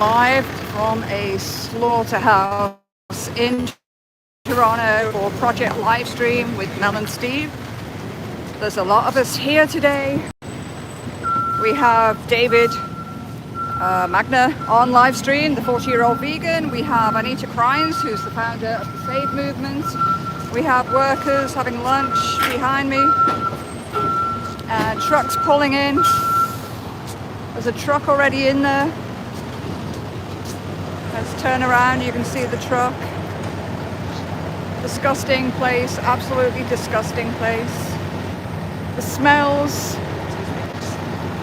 live from a slaughterhouse in Toronto for Project Livestream with Mel and Steve. There's a lot of us here today. We have David Magna on live stream, the 40-year-old vegan. We have Anita Crines, who's the founder of the Save Movement. We have workers having lunch behind me. Trucks pulling in. There's a truck already in there. Let's turn around, you can see the truck. Disgusting place, absolutely disgusting place. The smells.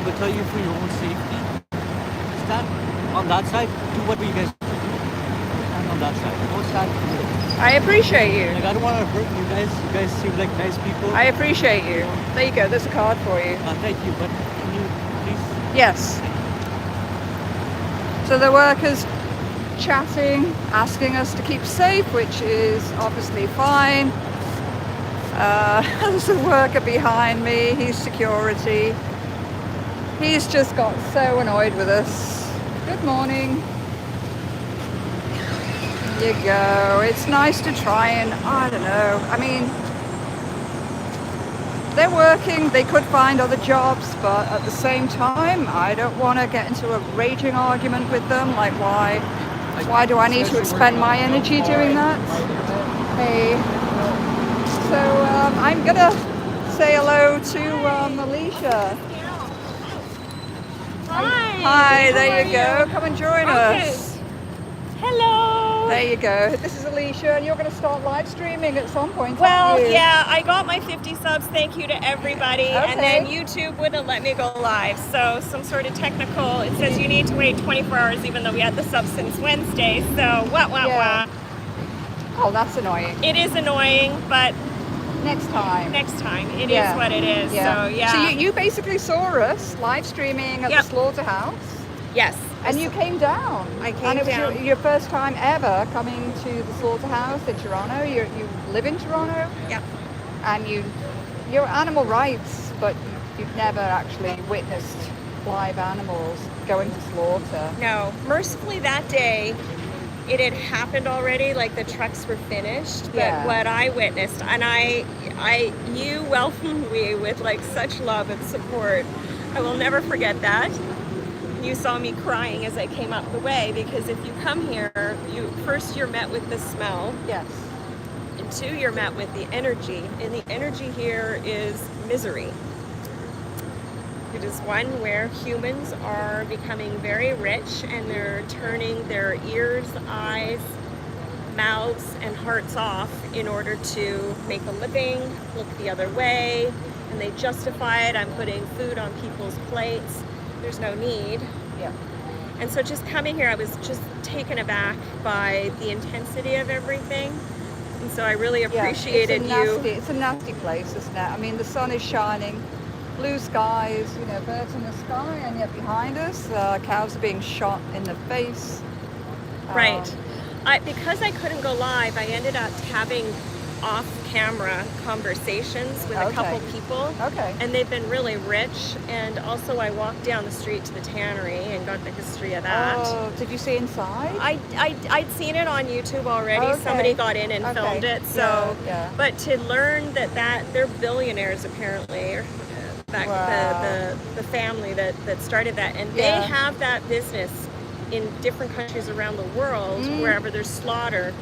But tell you for your own safety, stand on that side, do what you guys do. Stand on that side, don't stand here. I appreciate you. Like, I don't want to hurt you guys. You guys seem like nice people. I appreciate you. There you go, there's a card for you. Thank you, but can you please? Yes. So the workers chatting, asking us to keep safe, which is obviously fine. There's a worker behind me, he's security. He's just got so annoyed with us. Good morning. There you go. It's nice to try and, I don't know, I mean, they're working, they could find other jobs, but at the same time, I don't want to get into a raging argument with them, like why do I need to expend my energy doing that? Hey. So I'm gonna say hello to Alicia. Hi, there you go. Come and join us. Hello. There you go. This is Alicia, and you're going to start live streaming at some point. Well, aren't you? yeah, I got my 50 subs. Thank you to everybody. Okay. And then YouTube wouldn't let me go live. So some sort of technical, it says you need to wait 24 hours even though we had the subs since Wednesday. So wah. Oh, that's annoying. It is annoying, but Next time. It is what it is. So yeah. So you basically saw us live streaming at the Slaughterhouse. Yes. And you came down. I came and it was down. your first time ever coming to the Slaughterhouse in Toronto. You live in Toronto. Yep. And you're animal rights, but you've never actually witnessed live animals going to slaughter. No. Mercifully that day, it had happened already, like the trucks were finished, but what I witnessed, and you welcomed me with like such love and support. I will never forget that. You saw me crying as I came up the way, because if you come here, you're met with the smell. Yes. And two, you're met with the energy, and the energy here is misery. It is one where humans are becoming very rich and they're turning their ears, eyes, mouths, and hearts off in order to make a living, look the other way, and they justify it. I'm putting food on people's plates. There's no need. Yeah. And so just coming here, I was just taken aback by the intensity of everything. And so I really appreciated you. It's a nasty place, isn't it? I mean, the sun is shining. Blue skies, birds in the sky, and yet behind us, cows are being shot in the face. Right. Because I couldn't go live, I ended up having off-camera conversations with a couple people. Okay. And they've been really rich. And also I walked down the street to the tannery and got the history of that. Oh, did you see inside? I'd seen it on YouTube already. Okay. Somebody got in and filmed it. So, yeah. But to learn that they're billionaires apparently. The family that started that, and they have that business in different countries around the world, wherever there's slaughter,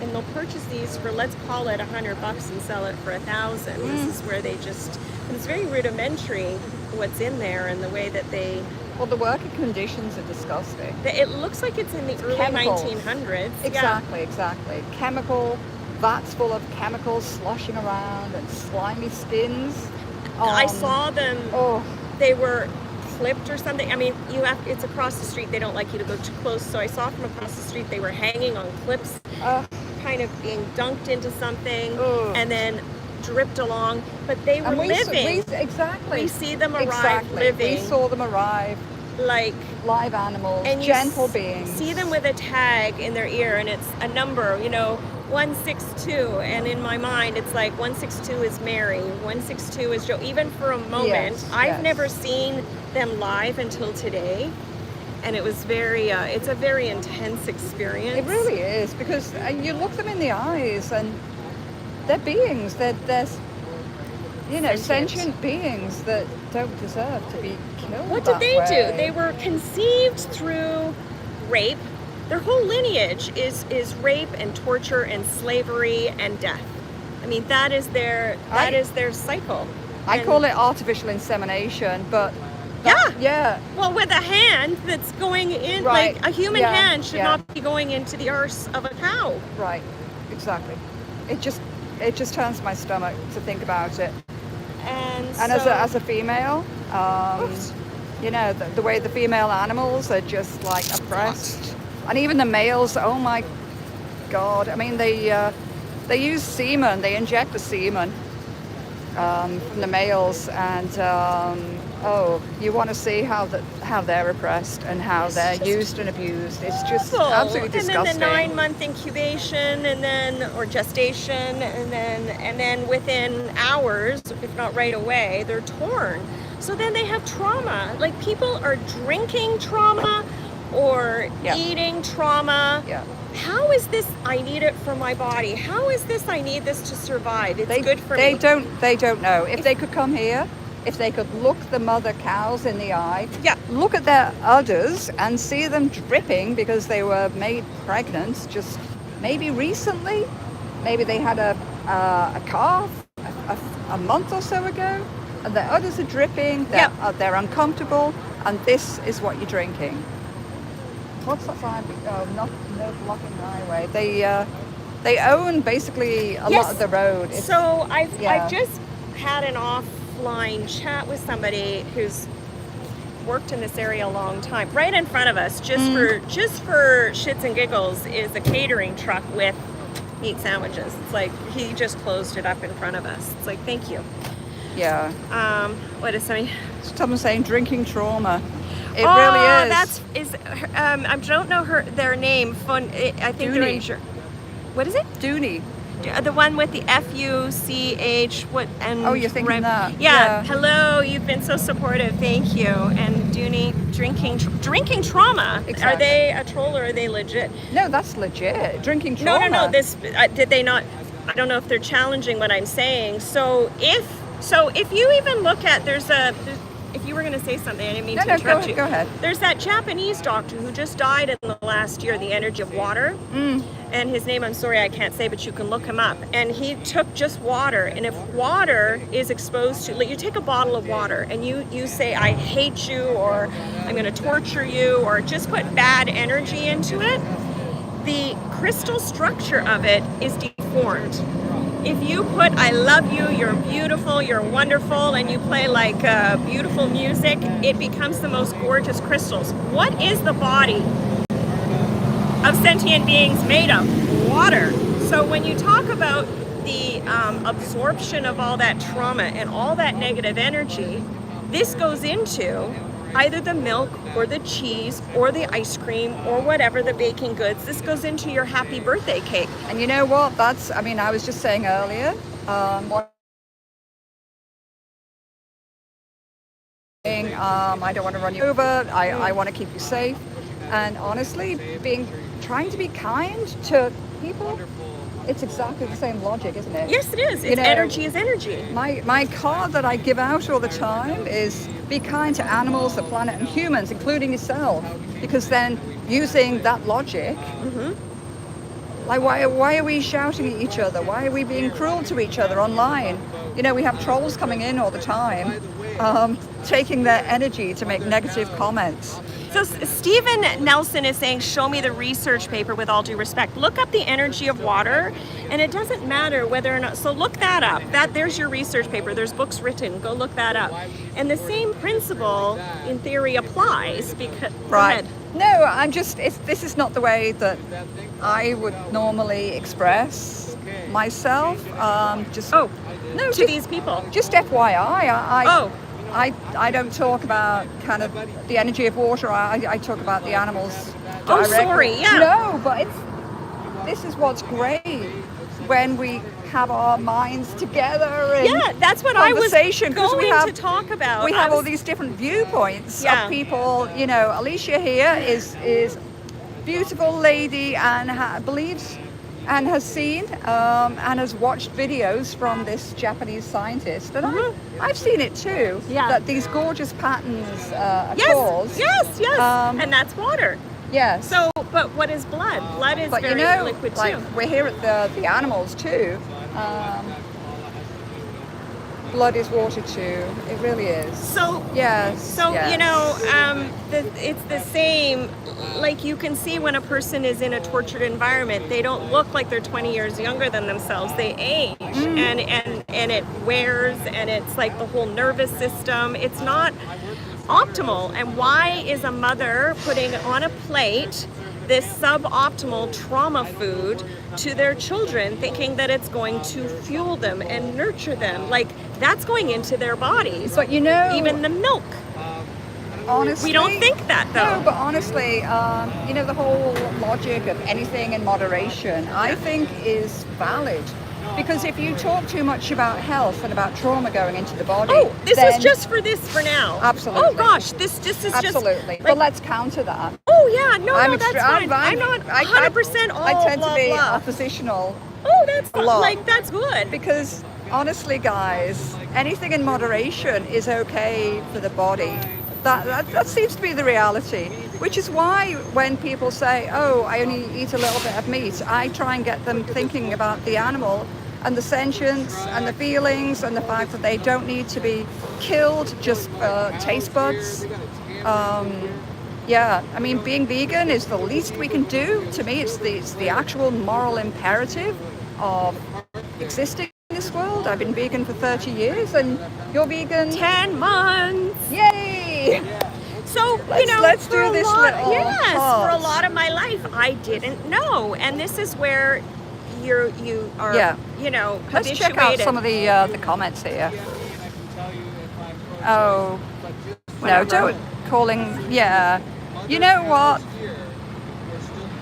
and they'll purchase these for, let's call it $100 and sell it for $1,000. This is where they just, it's very rudimentary what's in there and the way that they. Well, the working conditions are disgusting. It looks like it's in the early 1900s. Exactly. Chemical vats full of chemicals sloshing around and slimy skins. I saw them. They were clipped or something. I mean, it's across the street. They don't like you to go too close. So I saw from across the street they were hanging on clips, kind of being dunked into something, and then dripped along. But they were living. Exactly. We see them arrive living. We saw them arrive like live animals, and gentle beings. See them with a tag in their ear, and it's a number. 162, and in my mind it's like 162 is Mary, 162 is Joe. Even for a moment, I've never seen them live until today, and it was very, it's a very intense experience. It really is, because you look them in the eyes and they're beings, they're sentient beings that don't deserve to be killed. What did they way. do? They were conceived through rape. Their whole lineage is rape and torture and slavery and death. I mean, that is their cycle. I call it artificial insemination, but yeah. Well, with a hand that's going in, Right. like a human Yeah. hand should Yeah. not be going into the arse of a cow. Right, exactly. It just turns my stomach to think about it. And And so, as a female, the way the female animals are just like oppressed, and even the males. Oh my God! I mean, they use semen. They inject the semen from the males, and you want to see how they're oppressed and how they're used and abused. It's just awful. absolutely disgusting. And then the 9-month incubation, or gestation, and then within hours, if not right away, they're torn. So then they have trauma. Like, people are drinking trauma or Yeah. eating trauma. Yeah. How is this? I need it for my body. How is this? I need this to survive. It's good for They me. don't know. If they could come here, if they could look the mother cows in the eye, Yeah. look at their udders and see them dripping because they were made pregnant just maybe recently. Maybe they had a calf a month or so ago, and their udders are dripping. They're uncomfortable, and this is what you're drinking. What's that sign? Oh, no blocking the highway. They own basically a lot of the road. So I've Yeah. just had an offline chat with somebody who's worked in this area a long time. Right in front of us, just for shits and giggles, is a catering truck with meat sandwiches. It's like he just closed it up in front of us. It's like, thank you. Yeah. What is something? Someone saying drinking trauma. It really is. I don't know their name. I think they're in. Dooney. What is it? Dooney. The one with the FUCH. What and? Oh, you're thinking that. Yeah. Hello. You've been so supportive. Thank you. And Dooney, drinking trauma. Exactly. Are they a troll or are they legit? No, that's legit. Drinking trauma. No. This did they not? I don't know if they're challenging what I'm saying. So if you even look at if you were going to say something, I didn't mean to interrupt you. Go ahead. There's that Japanese doctor who just died in the last year, the energy of water. And his name, I'm sorry, I can't say, but you can look him up. And he took just water. And if water is exposed to, like, you take a bottle of water and you say, I hate you, or I'm going to torture you, or just put bad energy into it, the crystal structure of it is deformed. If you put I love you, you're beautiful, you're wonderful, and you play like beautiful music, it becomes the most gorgeous crystals. What is the body of sentient beings made of? Water. So when you talk about the absorption of all that trauma and all that negative energy, this goes into either the milk or the cheese or the ice cream or whatever, the baking goods. This goes into your happy birthday cake. And you know what? I was just saying earlier, I don't want to run you over. I want to keep you safe. And honestly, trying to be kind to people, it's exactly the same logic, isn't it? Yes, it is. It's energy is energy. My card that I give out all the time is be kind to animals, the planet, and humans, including yourself. Because then, using that logic, like why are we shouting at each other? Why are we being cruel to each other online? We have trolls coming in all the time, taking their energy to make negative comments. So Stephen Nelson is saying, show me the research paper with all due respect. Look up the energy of water, and it doesn't matter whether or not, so look that up. There's your research paper. There's books written. Go look that up. And the same principle, in theory, applies. Because, right. No, this is not the way that I would normally express myself. To these people. Just FYI, I don't talk about kind of the energy of water. I talk about the animals directly. Oh, sorry, yeah. No, but this is what's great when we have our minds together and Yeah, that's what I was conversation, 'cause going to talk about. we have all these different viewpoints Yeah. of people. You know, Alicia here is beautiful lady and believes and has seen and has watched videos from this Japanese scientist, and I've seen it too. Yeah. That these gorgeous patterns are Yes, caused. yes, and that's water. Yes. So, but what is blood? Blood is But very you know, liquid like too. we're here at the animals too. Blood is water too. It really is. So, Yes. so yes. you know, it's the same. Like you can see when a person is in a tortured environment, they don't look like they're 20 years younger than themselves. They age, and it wears, and it's like the whole nervous system. It's not optimal. And why is a mother putting on a plate this suboptimal trauma food to their children, thinking that it's going to fuel them and nurture them? Like, that's going into their bodies. But you know, Even the milk. honestly, We don't think that, though. No, but honestly, you know, the whole logic of anything in moderation, I think, is valid. Because if you talk too much about health and about trauma going into the body, Oh, this then, is just for this for now. Absolutely. Oh gosh, this is absolutely. just. But let's counter that. Oh yeah, no, that's extre- fine. I'm not 100% all I tend blah, to be blah. oppositional Oh, that's a lot. like that's good. because honestly, guys, anything in moderation is okay for the body. That seems to be the reality, which is why when people say, oh, I only eat a little bit of meat, I try and get them thinking about the animal and the sentience and the feelings and the fact that they don't need to be killed just for taste buds. Yeah, I mean, being vegan is the least we can do. To me, it's the actual moral imperative of existing in this world. I've been vegan for 30 years and you're vegan. 10 months. Yay! So Let's for do a this lot, little yes, part. for a lot of my life, I didn't know, and this is where you are, Yeah. Let's habituated. check out some of the comments here. Oh, no, Whatever. don't calling. Yeah, you know what?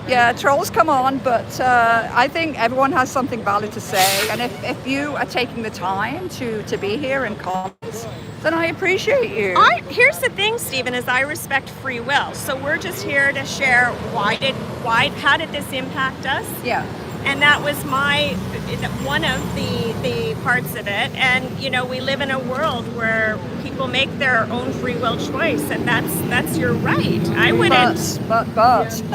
Yeah, trolls come on, but I think everyone has something valid to say, and if you are taking the time to be here and comment, then I appreciate you. Here's the thing, Stephen, is I respect free will. So we're just here to share how did this impact us? Yeah. And that was one of the parts of it. And we live in a world where people make their own free will choice, and that's your right. I wouldn't. But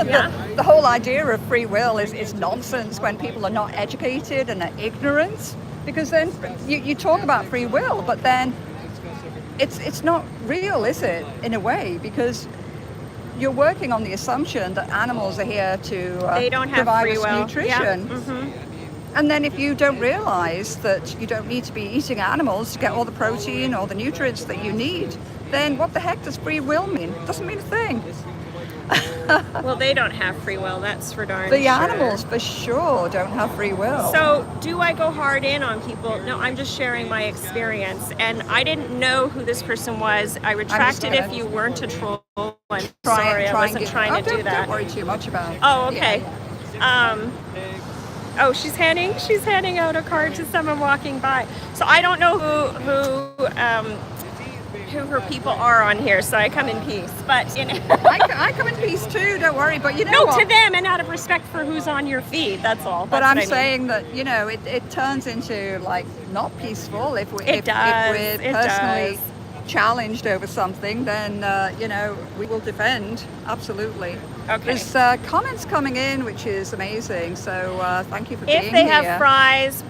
Yeah. the whole idea of free will is nonsense when people are not educated and are ignorant. Because then you talk about free will, but then it's not real, is it? In a way, because you're working on the assumption that animals are here to They don't have provide free us will. nutrition. Yeah. Mhm. And then if you don't realize that you don't need to be eating animals to get all the protein or the nutrients that you need, then what the heck does free will mean? It doesn't mean a thing. Well, they don't have free will, that's for darn The sure. animals for sure don't have free will. So, do I go hard in on people? No, I'm just sharing my experience. And I didn't know who this person was. I retracted if you weren't a troll. I'm sorry, I wasn't trying to do that. Don't worry too much about it. Oh, okay. Oh, she's handing out a card to someone walking by. So I don't know who her people are on here, so I come in peace. But I come in peace too, don't worry. But you know no, what? to them, and out of respect for who's on your feed. That's all. But That's I'm what I mean. saying that it turns into like not peaceful if we're It does. It personally does. challenged over something. Then we will defend absolutely. Okay. There's comments coming in, which is amazing. So thank you for being here. If they have fries,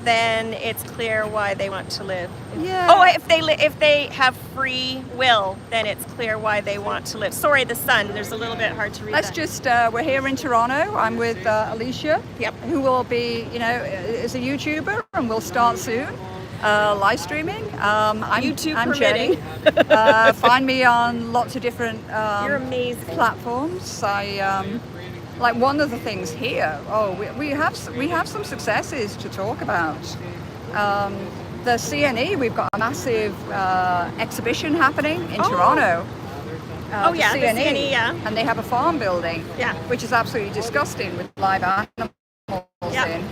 then it's clear why they want to live. Yeah. Oh, if they have free will, then it's clear why they want to live. Sorry, the sun. There's a little bit hard to read. Let's that. just, we're here in Toronto. I'm with Alicia, Yep. who will be, is a YouTuber and will start soon. Live streaming. I'm YouTube I'm permitting. Jenny. Find me on lots of different You're amazing. platforms. I like one of the things here. Oh, we have some successes to talk about. The CNE, we've got a massive exhibition happening in Toronto. Oh, yeah, the CNE, yeah. And they have a farm building, Yeah. which is absolutely disgusting with live animals Yeah. in.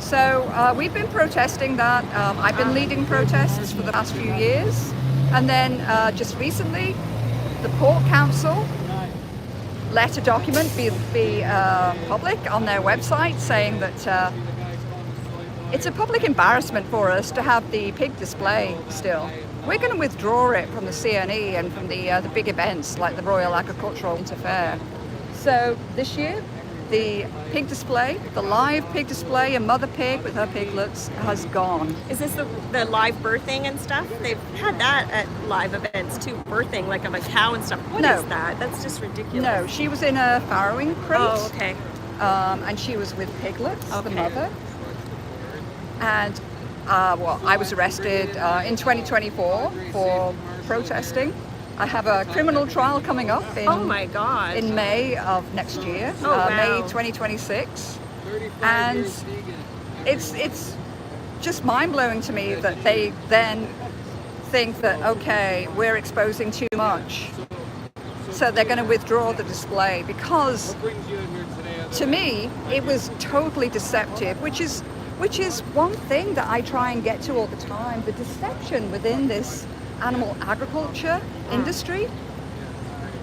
So we've been protesting that. I've been leading protests for the past few years. And then just recently, the Port Council let a document be public on their website saying that it's a public embarrassment for us to have the pig display still. We're going to withdraw it from the CNE and from the big events like the Royal Agricultural Winter Fair. So this year, the pig display, the live pig display, a mother pig with her piglets has gone. Is this the live birthing and stuff? They've had that at live events too, birthing like of a cow and stuff. What is that? That's just ridiculous. No, she was in a farrowing crate. Oh, okay. And she was with piglets, the mother. And I was arrested in 2024 for protesting. I have a criminal trial coming up in, oh my God. in May of next year, wow. May 2026. And it's just mind-blowing to me that they then think that, okay, we're exposing too much. So they're going to withdraw the display because, to me, it was totally deceptive, which is one thing that I try and get to all the time, the deception within this animal agriculture industry.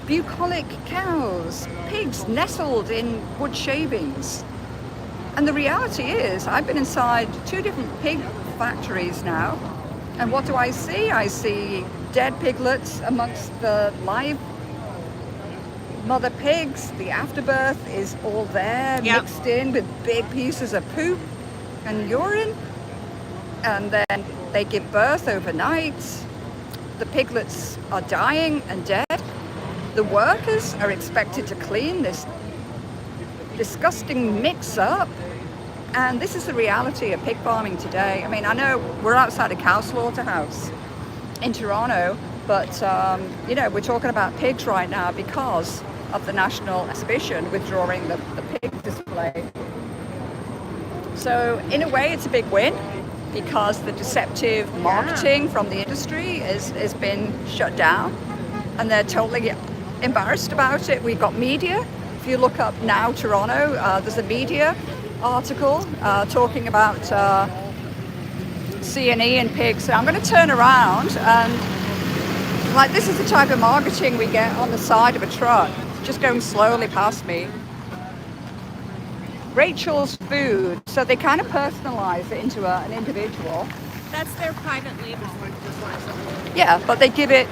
Bucolic cows, pigs nestled in wood shavings. And the reality is, I've been inside 2 different pig factories now, and what do I see? I see dead piglets amongst the live mother pigs. The afterbirth is all there, mixed in with big pieces of poop and urine, and then they give birth overnight. The piglets are dying and dead. The workers are expected to clean this disgusting mix-up, and this is the reality of pig farming today. I mean, I know we're outside a cow slaughterhouse in Toronto, but you know, we're talking about pigs right now because of the national exhibition withdrawing the pig display. So in a way, it's a big win because the deceptive marketing from the industry has been shut down, and they're totally embarrassed about it. We've got media. If you look up Now Toronto, there's a media article talking about CNE and pigs. So I'm going to turn around, and like, this is the type of marketing we get on the side of a truck, just going slowly past me. Rachel's Food, so they kind of personalize it into an individual. That's their private label. Yeah, but they give it,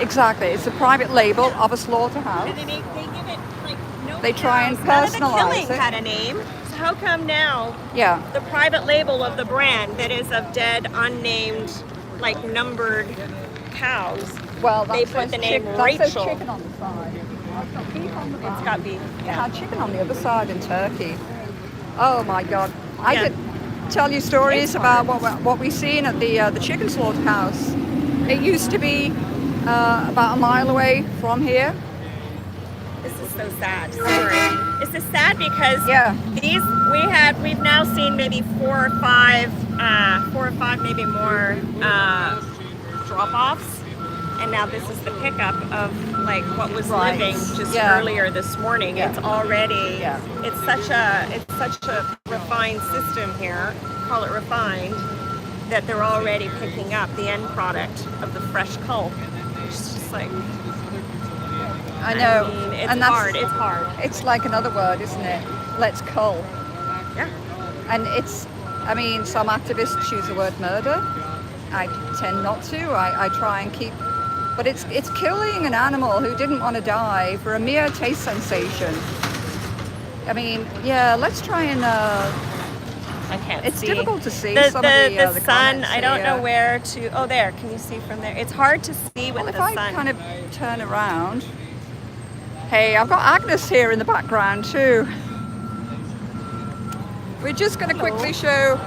exactly, it's a private label of a slaughterhouse. And they give it like no. They try and None of the personalize killing it. had a name. So how come now? Yeah. The private label of the brand that is of dead, unnamed, like numbered cows. Well, they put the name Rachel. That says chicken on the side. It's got beef on the back. It's got beef. It Yeah. had chicken on the other side and turkey. Oh my God! I could tell you stories about what we've seen at the chicken slaughterhouse. It used to be about a mile away from here. This is so sad. Sorry. This is sad because we've now seen maybe 4 or 5 maybe more drop-offs. And now this is the pickup of like what was living just earlier this morning. It's already it's such a refined system here, call it refined, that they're already picking up the end product of the fresh cull. It's just like, I know. I mean, it's and hard. It's hard. It's like another word, isn't it? Let's cull. Yeah. And it's, I mean, some activists use the word murder. I tend not to. I try and keep. But it's killing an animal who didn't want to die for a mere taste sensation. I mean, let's try and. I can't it's see. difficult to see the some of the sun. comments I don't here. know where to. Oh, there. Can you see from there? It's hard to see with Well, if the I sun. kind of turn around. Hey, I've got Agnes here in the background too. We're just going to quickly show.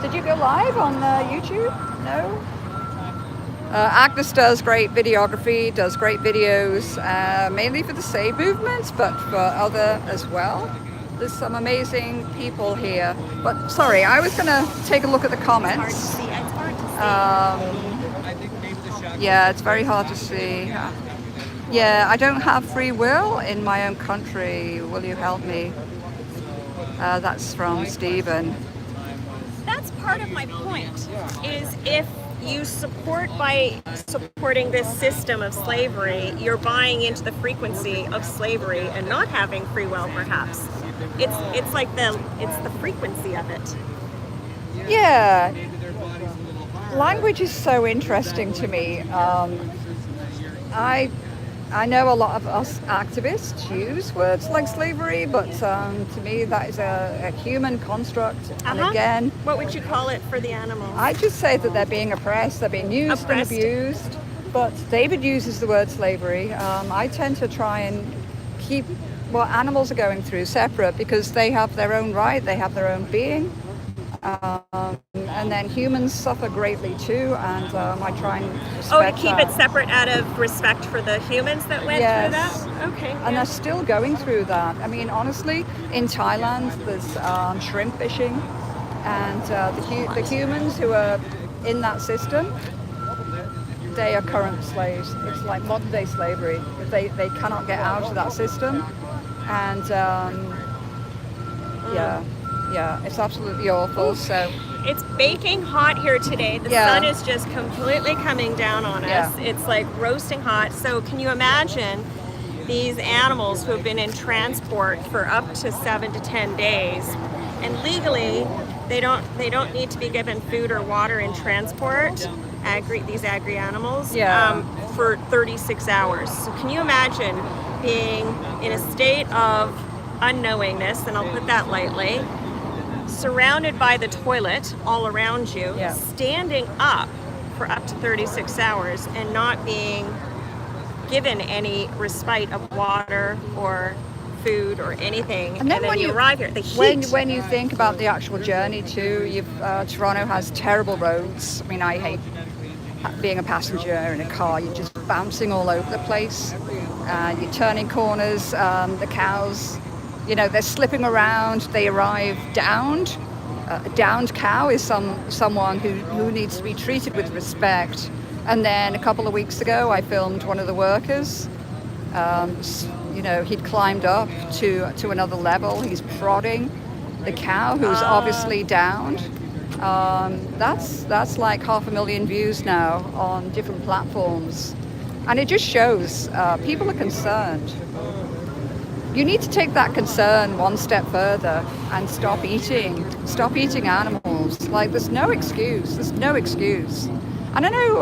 Did you go live on YouTube? No. Agnes does great videography, does great videos, mainly for the Save movement, but for other as well. There's some amazing people here. But sorry, I was going to take a look at the comments. It's hard to see. Yeah, it's very hard to see. Yeah, I don't have free will in my own country. Will you help me? That's from Stephen. That's part of my point, is if you support by supporting this system of slavery, you're buying into the frequency of slavery and not having free will, perhaps. It's like it's the frequency of it. Yeah, language is so interesting to me. I know a lot of us activists use words like slavery, but to me that is a human construct. And again, what would you call it for the animals? I just say that they're being oppressed, they're being used and abused. But David uses the word slavery. I tend to try and keep what animals are going through separate, because they have their own right, they have their own being. And then humans suffer greatly too, and I try and respect to keep it separate out of respect for the humans that went through that? Okay. And they're still going through that. I mean, honestly, in Thailand, there's shrimp fishing, and the humans who are in that system, they are current slaves. It's like modern day slavery. They cannot get out of that system, and yeah, it's absolutely awful. So it's baking hot here today. The sun is just completely coming down on us. It's like roasting hot. So can you imagine these animals who have been in transport for up to 7 to 10 days, and legally they don't need to be given food or water in transport, these agri animals, for 36 hours. So can you imagine being in a state of unknowingness, and I'll put that lightly, surrounded by the toilet all around you, standing up for up to 36 hours and not being given any respite of water or food or anything, and then when you arrive here, the heat. When you think about the actual journey too, Toronto has terrible roads. I mean, I hate being a passenger in a car. You're just bouncing all over the place. You're turning corners. The cows, they're slipping around. They arrive downed. A downed cow is someone who needs to be treated with respect. And then a couple of weeks ago, I filmed one of the workers. He'd climbed up to another level. He's prodding the cow, who's obviously downed. That's like 500,000 views now on different platforms. And it just shows people are concerned. You need to take that concern one step further and stop eating animals. Like, there's no excuse. And I know,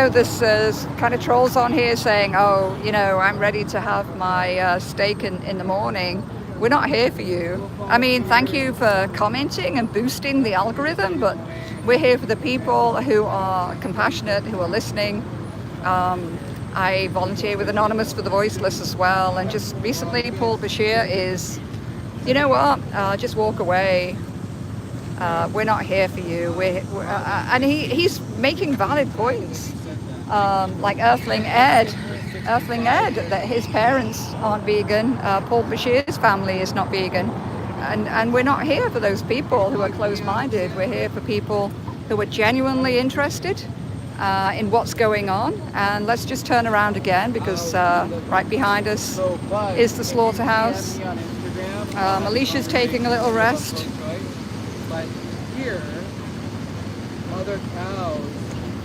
there's kind of trolls on here saying, I'm ready to have my steak in the morning. We're not here for you. I mean, thank you for commenting and boosting the algorithm, but we're here for the people who are compassionate, who are listening. I volunteer with Anonymous for the Voiceless as well, and just recently Paul Bashir is, just walk away. We're not here for you. And he's making valid points, like Earthling Ed, that his parents aren't vegan. Paul Bashir's family is not vegan, and we're not here for those people who are closed-minded. We're here for people who are genuinely interested in what's going on. And let's just turn around again, because right behind us is the slaughterhouse. Alicia's taking a little rest. But here, other cows.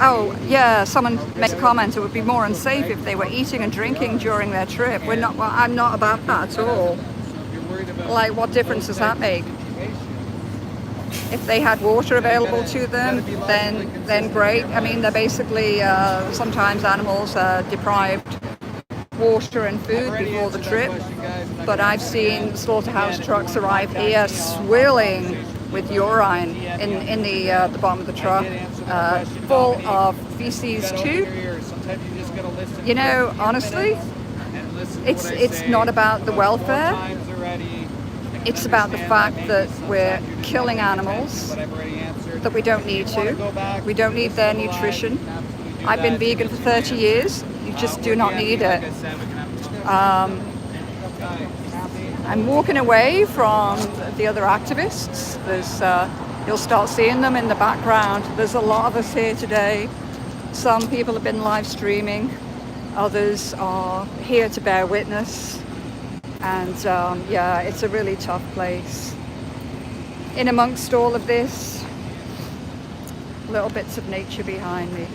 Oh, yeah, someone makes a comment it would be more unsafe if they were eating and drinking during their trip. I'm not about that at all. Like, what difference does that make? If they had water available to them, then great. I mean, they're basically, sometimes animals are deprived water and food before the trip. But I've seen slaughterhouse trucks arrive here swilling with urine in the bottom of the truck, full of feces too. Honestly, it's not about the welfare. It's about the fact that we're killing animals that we don't need to. We don't need their nutrition. I've been vegan for 30 years. You just do not need it. I'm walking away from the other activists. You'll start seeing them in the background. There's a lot of us here today. Some people have been live streaming. Others are here to bear witness And yeah, it's a really tough place. In amongst all of this, little bits of nature behind me.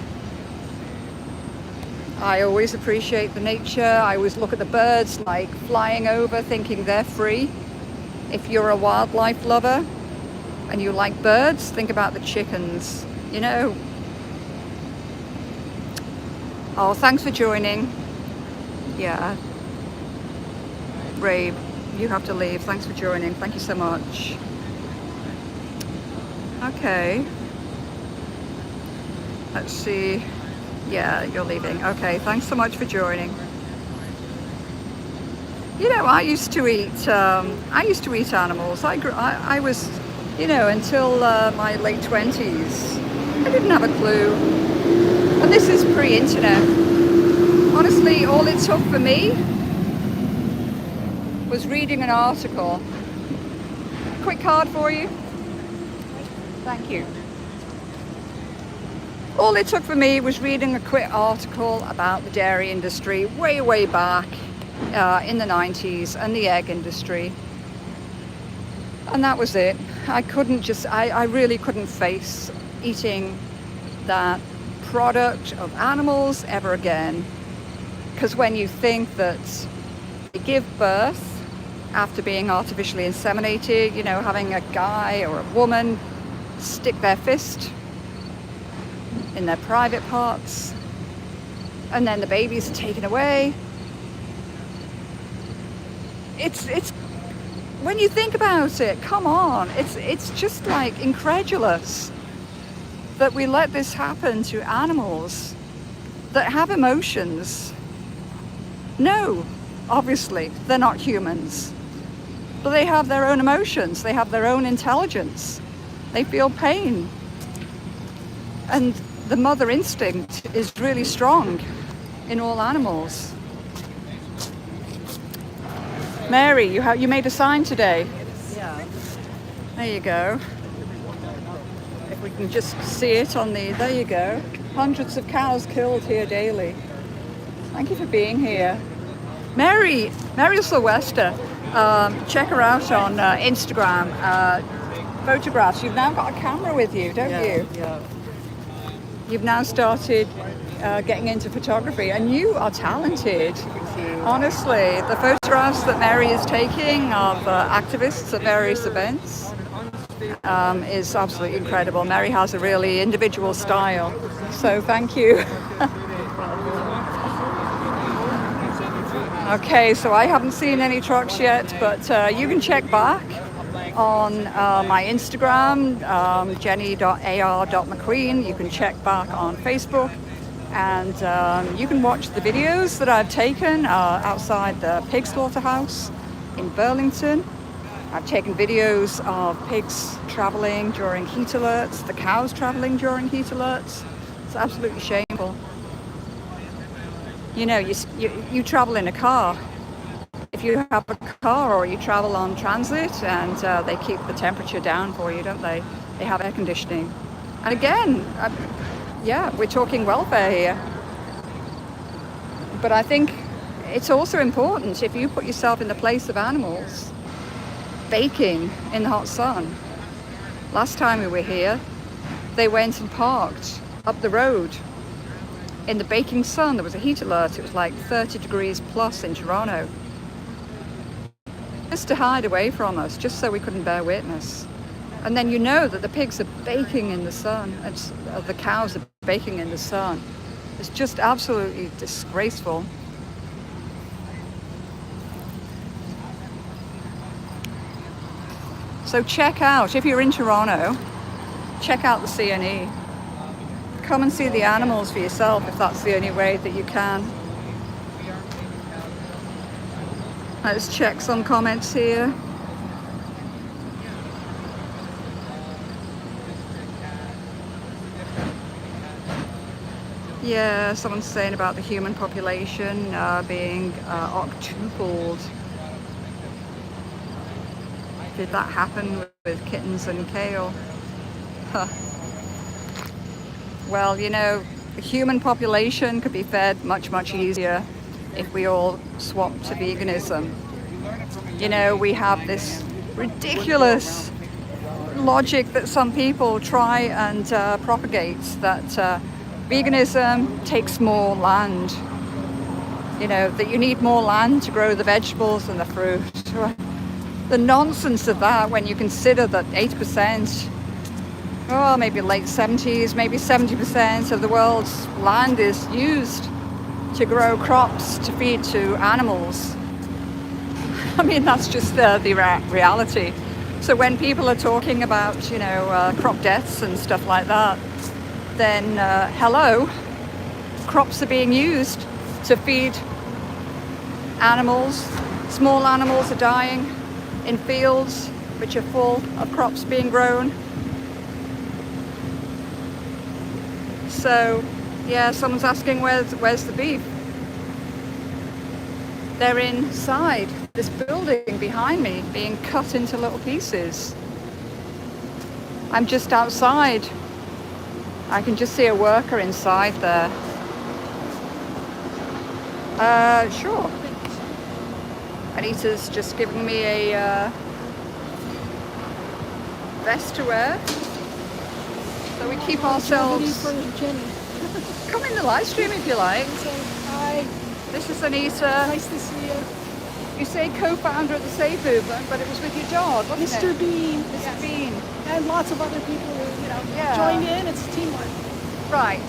I always appreciate the nature. I always look at the birds like flying over, thinking they're free. If you're a wildlife lover and you like birds, think about the chickens, you know. Oh, thanks for joining. Yeah. Ray, you have to leave. Thanks for joining. Thank you so much. Okay. Let's see. Yeah, you're leaving. Okay, thanks so much for joining. You know, I used to eat animals. I was, you know, until my late 20s. I didn't have a clue. And this is pre-internet. Honestly, all it took for me was reading an article. Quick card for you. Thank you. All it took for me was reading a quick article about the dairy industry way back in the 90s and the egg industry. And that was it. I really couldn't face eating that product of animals ever again. Because when you think that they give birth after being artificially inseminated, you know, having a guy or a woman stick their fist in their private parts, and then the babies are taken away. It's when you think about it, come on, it's just like incredulous that we let this happen to animals that have emotions. No, obviously, they're not humans, but they have their own emotions, they have their own intelligence, they feel pain. And the mother instinct is really strong in all animals. Mary, you made a sign today. Yeah. There you go. If we can just see it there you go. Hundreds of cows killed here daily. Thank you for being here. Mary Sylvester, check her out on Instagram. Photographs. You've now got a camera with you, don't you? Yeah. You've now started getting into photography, and you are talented. Honestly, the photographs that Mary is taking of activists at various events is absolutely incredible. Mary has a really individual style, so thank you. Okay, so I haven't seen any trucks yet, but you can check back on my Instagram, jenny.ar.mcqueen. You can check back on Facebook, and you can watch the videos that I've taken outside the pig slaughterhouse in Burlington. I've taken videos of pigs traveling during heat alerts, the cows traveling during heat alerts. It's absolutely shameful. You know, you travel in a car. If you have a car or you travel on transit, and they keep the temperature down for you, don't they? They have air conditioning. And again, yeah, we're talking welfare here. But I think it's also important, if you put yourself in the place of animals, baking in the hot sun. Last time we were here, they went and parked up the road in the baking sun. There was a heat alert. It was like 30 degrees plus in Toronto. Just to hide away from us, just so we couldn't bear witness. And then you know that the pigs are baking in the sun, and the cows are baking in the sun. It's just absolutely disgraceful. So check out, if you're in Toronto, check out the CNE. Come and see the animals for yourself if that's the only way that you can. Let's check some comments here. Yeah, someone's saying about the human population being octupled. Did that happen with kittens and kale? Huh. Well, you know, the human population could be fed much easier if we all swapped to veganism. You know, we have this ridiculous logic that some people try and propagate, that veganism takes more land. You know, that you need more land to grow the vegetables and the fruit. The nonsense of that, when you consider that 80%, oh, maybe late 70s, maybe 70% of the world's land is used to grow crops to feed to animals. I mean, that's just the reality. So when people are talking about, you know, crop deaths and stuff like that, then hello, crops are being used to feed animals. Small animals are dying in fields which are full of crops being grown. So, yeah, someone's asking where's the beef? They're inside this building behind me, being cut into little pieces. I'm just outside. I can just see a worker inside there. Sure. Anita's just giving me a vest to wear. So we keep ourselves... Come in the live stream if you like. Hi. This is Anita. Nice to see you. You say co-founder of the Save Movement, but it was with your dog, wasn't Mr. it? Bean. Mr. Bean. And lots of other people who, you know, Yeah. joined in. It's teamwork. Right.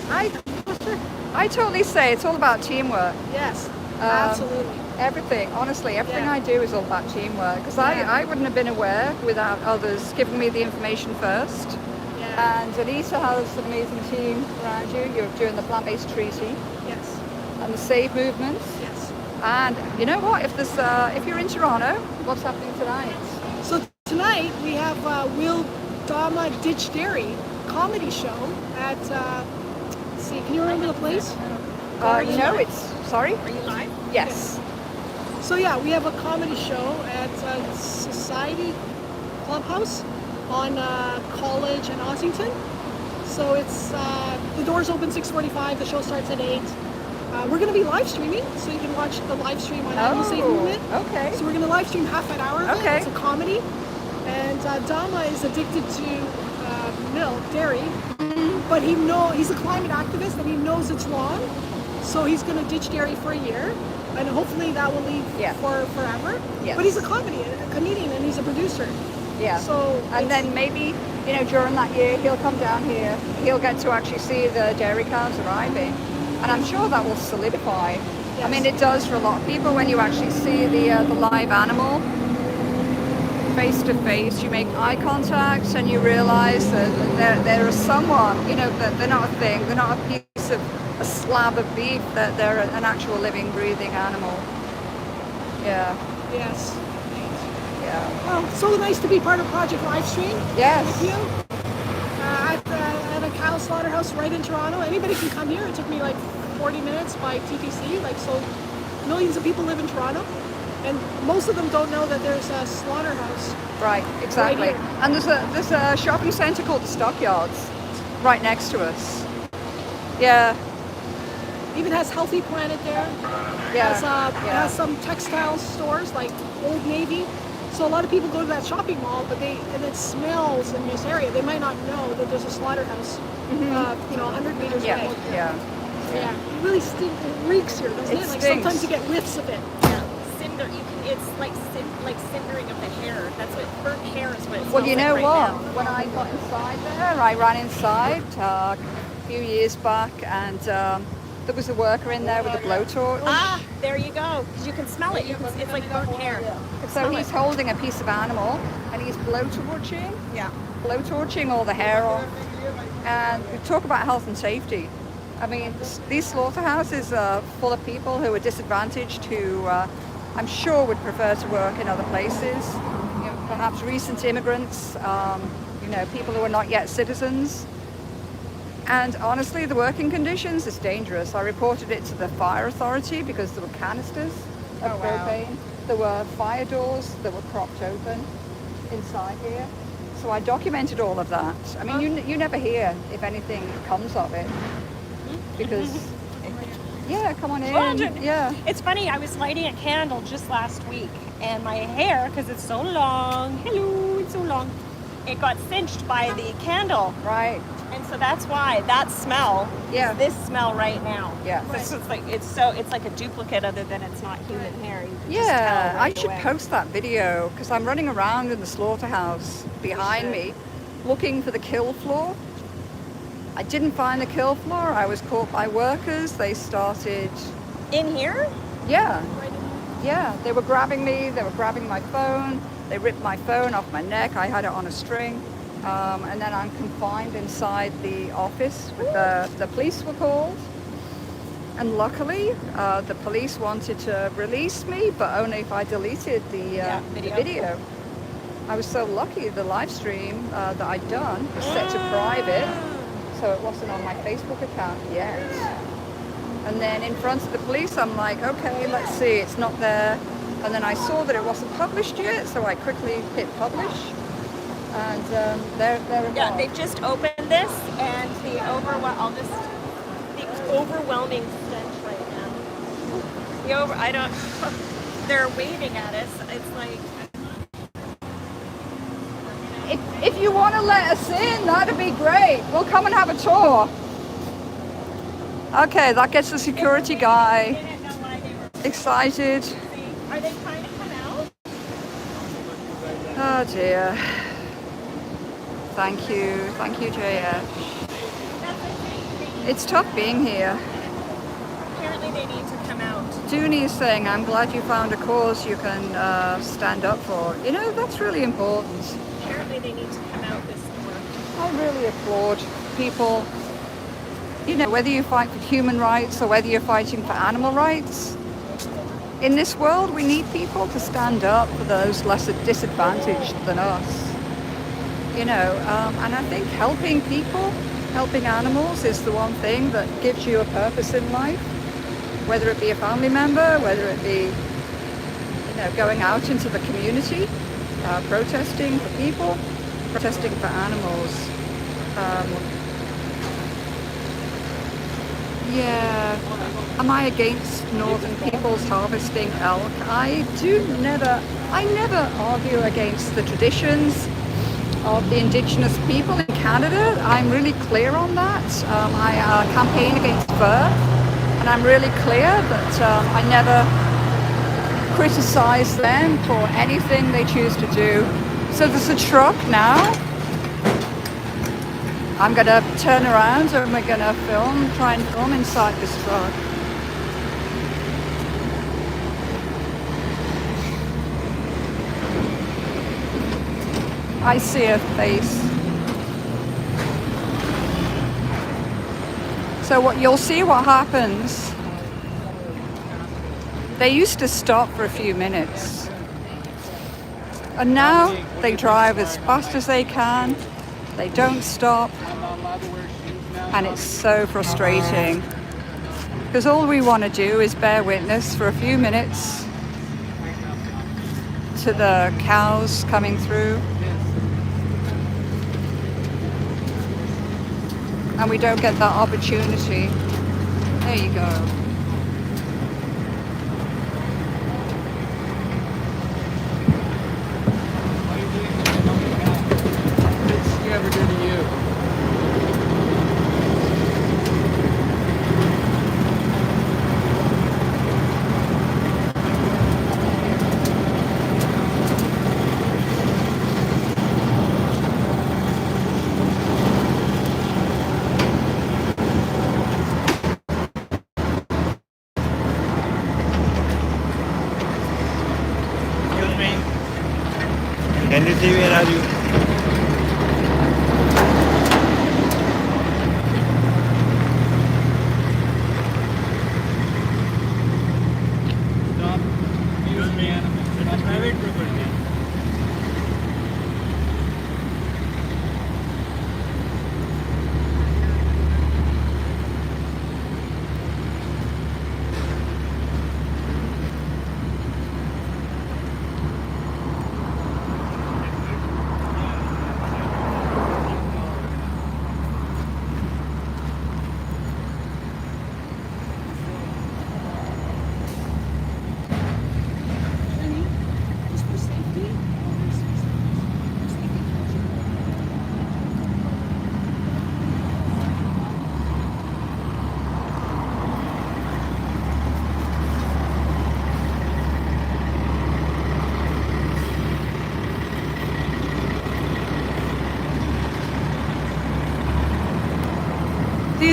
I totally say it's all about teamwork. Yes, absolutely. Everything, honestly, everything Yeah. I do is all about teamwork. Because Yeah. I wouldn't have been aware without others giving me the information first. Yeah. And Anita has an amazing team around you. You're doing the plant-based treaty Yes. and the Save movement. Yes. And you know what? If you're in Toronto, what's happening tonight? So tonight we have Will Dama Ditch Dairy comedy show at, let's see, can you remember the place? You know, it's sorry. Are you live? Yes. So yeah, we have a comedy show at Society Clubhouse on College and Ossington. So it's the doors open 6:45. The show starts at 8. We're going to be live streaming, so you can watch the live stream on Animal Safe Movement. Okay. So we're going to live stream half an hour of it. Okay. It's a comedy. And Dama is addicted to milk, dairy, but he's a climate activist and he knows it's wrong. So he's going to ditch dairy for a year, and hopefully that will leave for forever. Yes. But he's a comedian, and he's a producer. Yeah. So and then maybe, you know, during that year he'll come down here. He'll get to actually see the dairy cows arriving, and I'm sure that will solidify. Yes. I mean, it does for a lot of people when you actually see the live animal face to face. You make eye contact, and you realise that there is someone. You know, that they're not a thing. They're not a piece of a slab of beef. That they're an actual living, breathing animal. Yeah. yes. Yeah. Well, so nice to be part of Project Livestream. Yes. With you. At a cow slaughterhouse right in Toronto. Anybody can come here. It took me like 40 minutes by TTC. Like, so millions of people live in Toronto, and most of them don't know that there's a slaughterhouse. Right, exactly. Right here. And there's a shopping centre called the Stockyards right next to us. Yeah, Even has Healthy Planet there. yeah, It has some textile stores like Old Navy. So a lot of people go to that shopping mall, but it smells in this area. They might not know that there's a slaughterhouse, 100 meters yeah, away. yeah. Yeah, it really reeks here, doesn't it? It Like stinks. sometimes you get whiffs of it. Yeah. Cinder. It's like cindering of the hair. That's what burnt hair is. What it Well, you smells know like what? right now. When I got inside there, I ran inside a few years back, and there was a worker in there with a blowtorch. Ah, there you go. Because you can smell it. It's like burnt hair. So he's holding a piece of animal, and he's blowtorching all the hair off. And we talk about health and safety. I mean, these slaughterhouses are full of people who are disadvantaged, who I'm sure would prefer to work in other places. You know, perhaps recent immigrants, people who are not yet citizens. And honestly, the working conditions is dangerous. I reported it to the fire authority because there were canisters of propane. There were fire doors that were propped open inside here. So I documented all of that. I mean, you never hear if anything comes of it, because Yeah, come on in. Children. Yeah. It's funny, I was lighting a candle just last week, and my hair, because it's so long, hello, it's so long, it got cinched by the candle. Right. And so that's why that smell Yeah. is this smell right now. Yeah. So it's like a duplicate other than it's not human hair. You can just Yeah, tell I right should away. post that video because I'm running around in the slaughterhouse behind me looking for the kill floor. I didn't find the kill floor. I was caught by workers. They started, In here? yeah, yeah. They were grabbing me. They were grabbing my phone. They ripped my phone off my neck. I had it on a string. And then I'm confined inside the office. The police were called. And luckily, the police wanted to release me, but only if I deleted the video. I was so lucky the live stream that I'd done was set to private, so it wasn't on my Facebook account yet. And then in front of the police, I'm like, okay, let's see, it's not there. And then I saw that it wasn't published yet, so I quickly hit publish. And there it Yeah, was. they've just opened this, and the overwhelming stench right now. They're waving at us. It's like, If you want to let us in, that'd be great. We'll come and have a tour. Okay, that gets the security they guy didn't know why they were. excited. Are they trying to come out? Oh dear. Thank you, JF. It's tough being here. Apparently they need to come out. Dooney is saying, I'm glad you found a cause you can stand up for. You know, that's really important. Apparently they need to come out this door. I really applaud people, you know, whether you fight for human rights or whether you're fighting for animal rights. In this world, we need people to stand up for those less disadvantaged than us. You know, and I think helping people, helping animals is the one thing that gives you a purpose in life. Whether it be a family member, whether it be, you know, going out into the community, protesting for people, protesting for animals. Yeah, am I against northern peoples harvesting elk? I never argue against the traditions of the indigenous people in Canada. I'm really clear on that. I campaign against fur, and I'm really clear that I never criticize them for anything they choose to do. So there's a truck now. I'm going to turn around and we're going to try and film inside this truck. I see a face. So you'll see what happens. They used to stop for a few minutes. And now they drive as fast as they can. They don't stop. And it's so frustrating. Because all we want to do is bear witness for a few minutes to the cows coming through. And we don't get that opportunity. There you go. What did she ever do to you? Excuse me. Can you see where are you? Stop using animals. It's private property.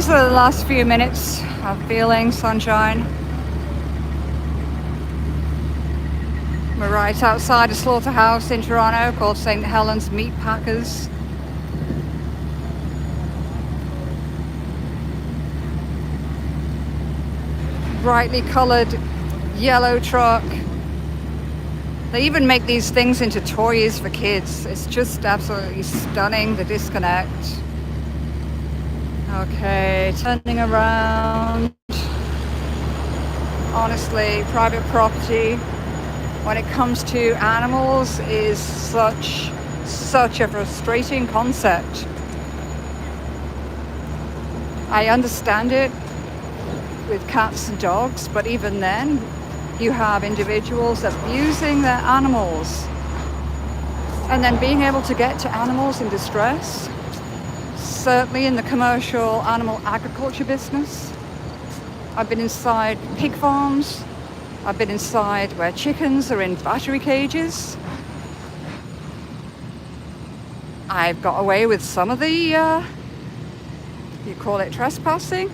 These are the last few minutes of feeling sunshine. We're right outside a slaughterhouse in Toronto called St. Helens Meat Packers. Brightly coloured yellow truck. They even make these things into toys for kids. It's just absolutely stunning, the disconnect. Okay, turning around. Honestly, private property, when it comes to animals, is such a frustrating concept. I understand it with cats and dogs, but even then, you have individuals abusing their animals and then being able to get to animals in distress. Certainly in the commercial animal agriculture business. I've been inside pig farms. I've been inside where chickens are in battery cages. I've got away with some of the, you call it trespassing?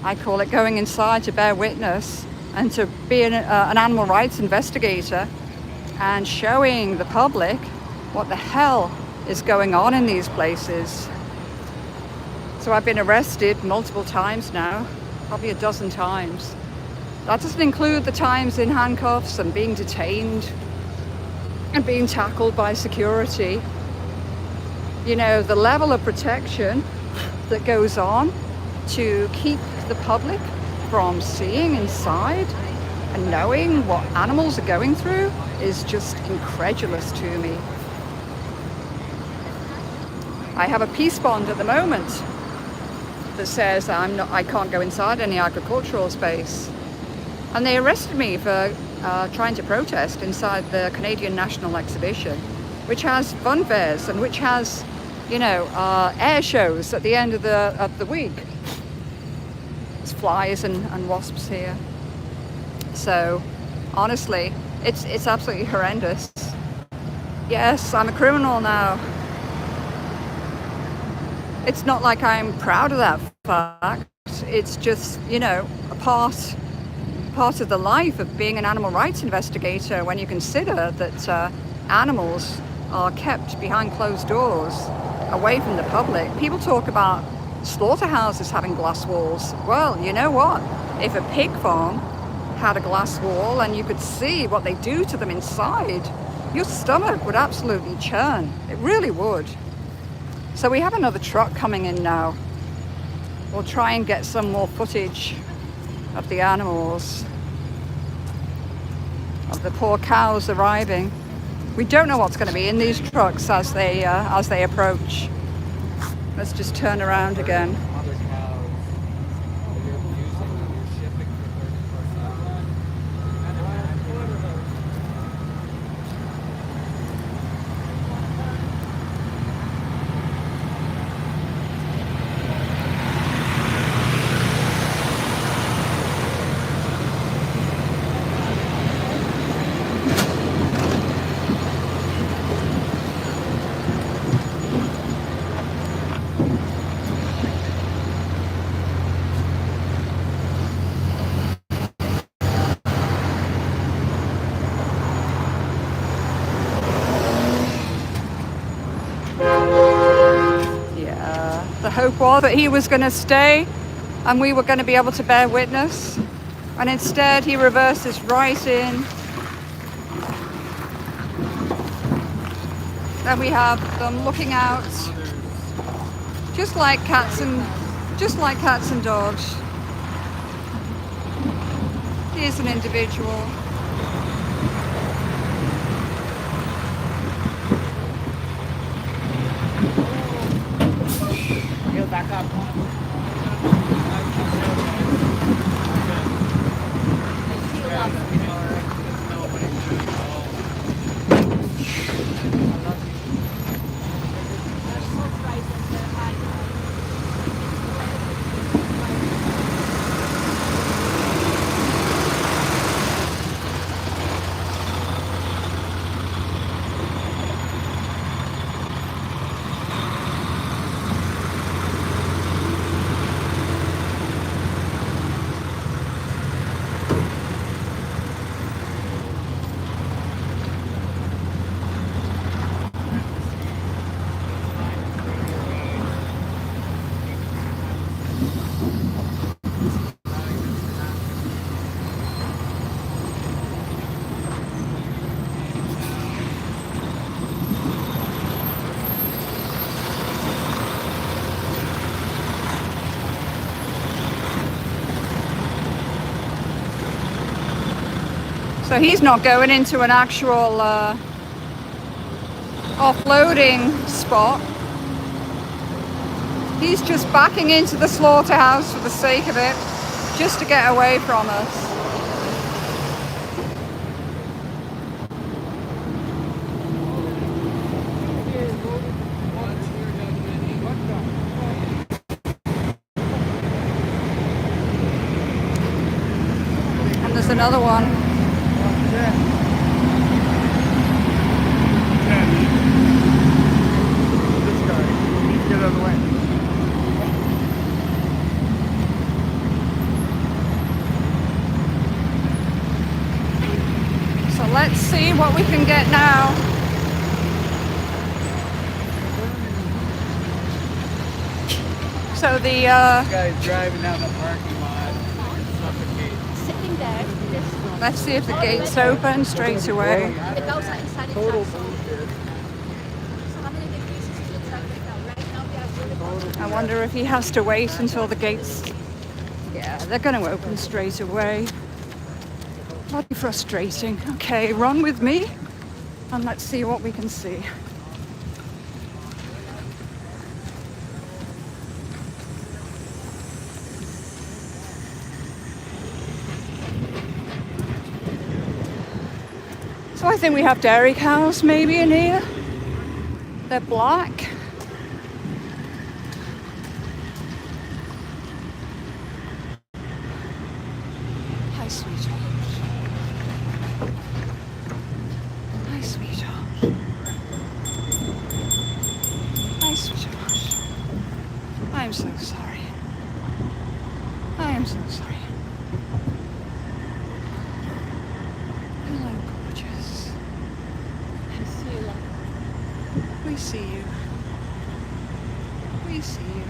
I call it going inside to bear witness and to be an animal rights investigator and showing the public what the hell is going on in these places. So I've been arrested multiple times now, probably a dozen times. That doesn't include the times in handcuffs and being detained and being tackled by security. You know, the level of protection that goes on to keep the public from seeing inside and knowing what animals are going through is just incredulous to me. I have a peace bond at the moment that says I can't go inside any agricultural space. And they arrested me for trying to protest inside the Canadian National Exhibition, which has fun fairs and which has, you know, air shows at the end of the week. There's flies and wasps here. So, honestly, it's absolutely horrendous. Yes, I'm a criminal now. It's not like I'm proud of that fact. It's just, you know, a part of the life of being an animal rights investigator when you consider that animals are kept behind closed doors, away from the public. People talk about slaughterhouses having glass walls. Well, you know what? If a pig farm had a glass wall and you could see what they do to them inside, your stomach would absolutely churn. It really would. So we have another truck coming in now. We'll try and get some more footage of the animals, of the poor cows arriving. We don't know what's going to be in these trucks as they approach. Let's just turn around again. The hope was that he was going to stay and we were going to be able to bear witness, and instead he reverses right in, and we have them looking out just like cats and dogs. Here's an individual. Back up. So he's not going into an actual offloading spot. He's just backing into the slaughterhouse for the sake of it, just to get away from us. And there's another one. This guy needs to get out of the way. So let's see what we can get now. So the Guy's driving down the parking lot. Suffocate. Sitting there, let's see if the gate's open straight away. the cows are inside the Total truck. bullshit. So how many degrees is it inside right now? Right now they are really cold. I wonder if he has to wait until the gates. Yeah, they're going to open straight away. Bloody frustrating. Okay, run with me and let's see what we can see. So I think we have dairy cows maybe in here. They're black. Hi, sweetheart. Hi, sweetheart. Hi, sweetheart. I'm so sorry. I am so sorry. Hello, gorgeous. We see you. We see you.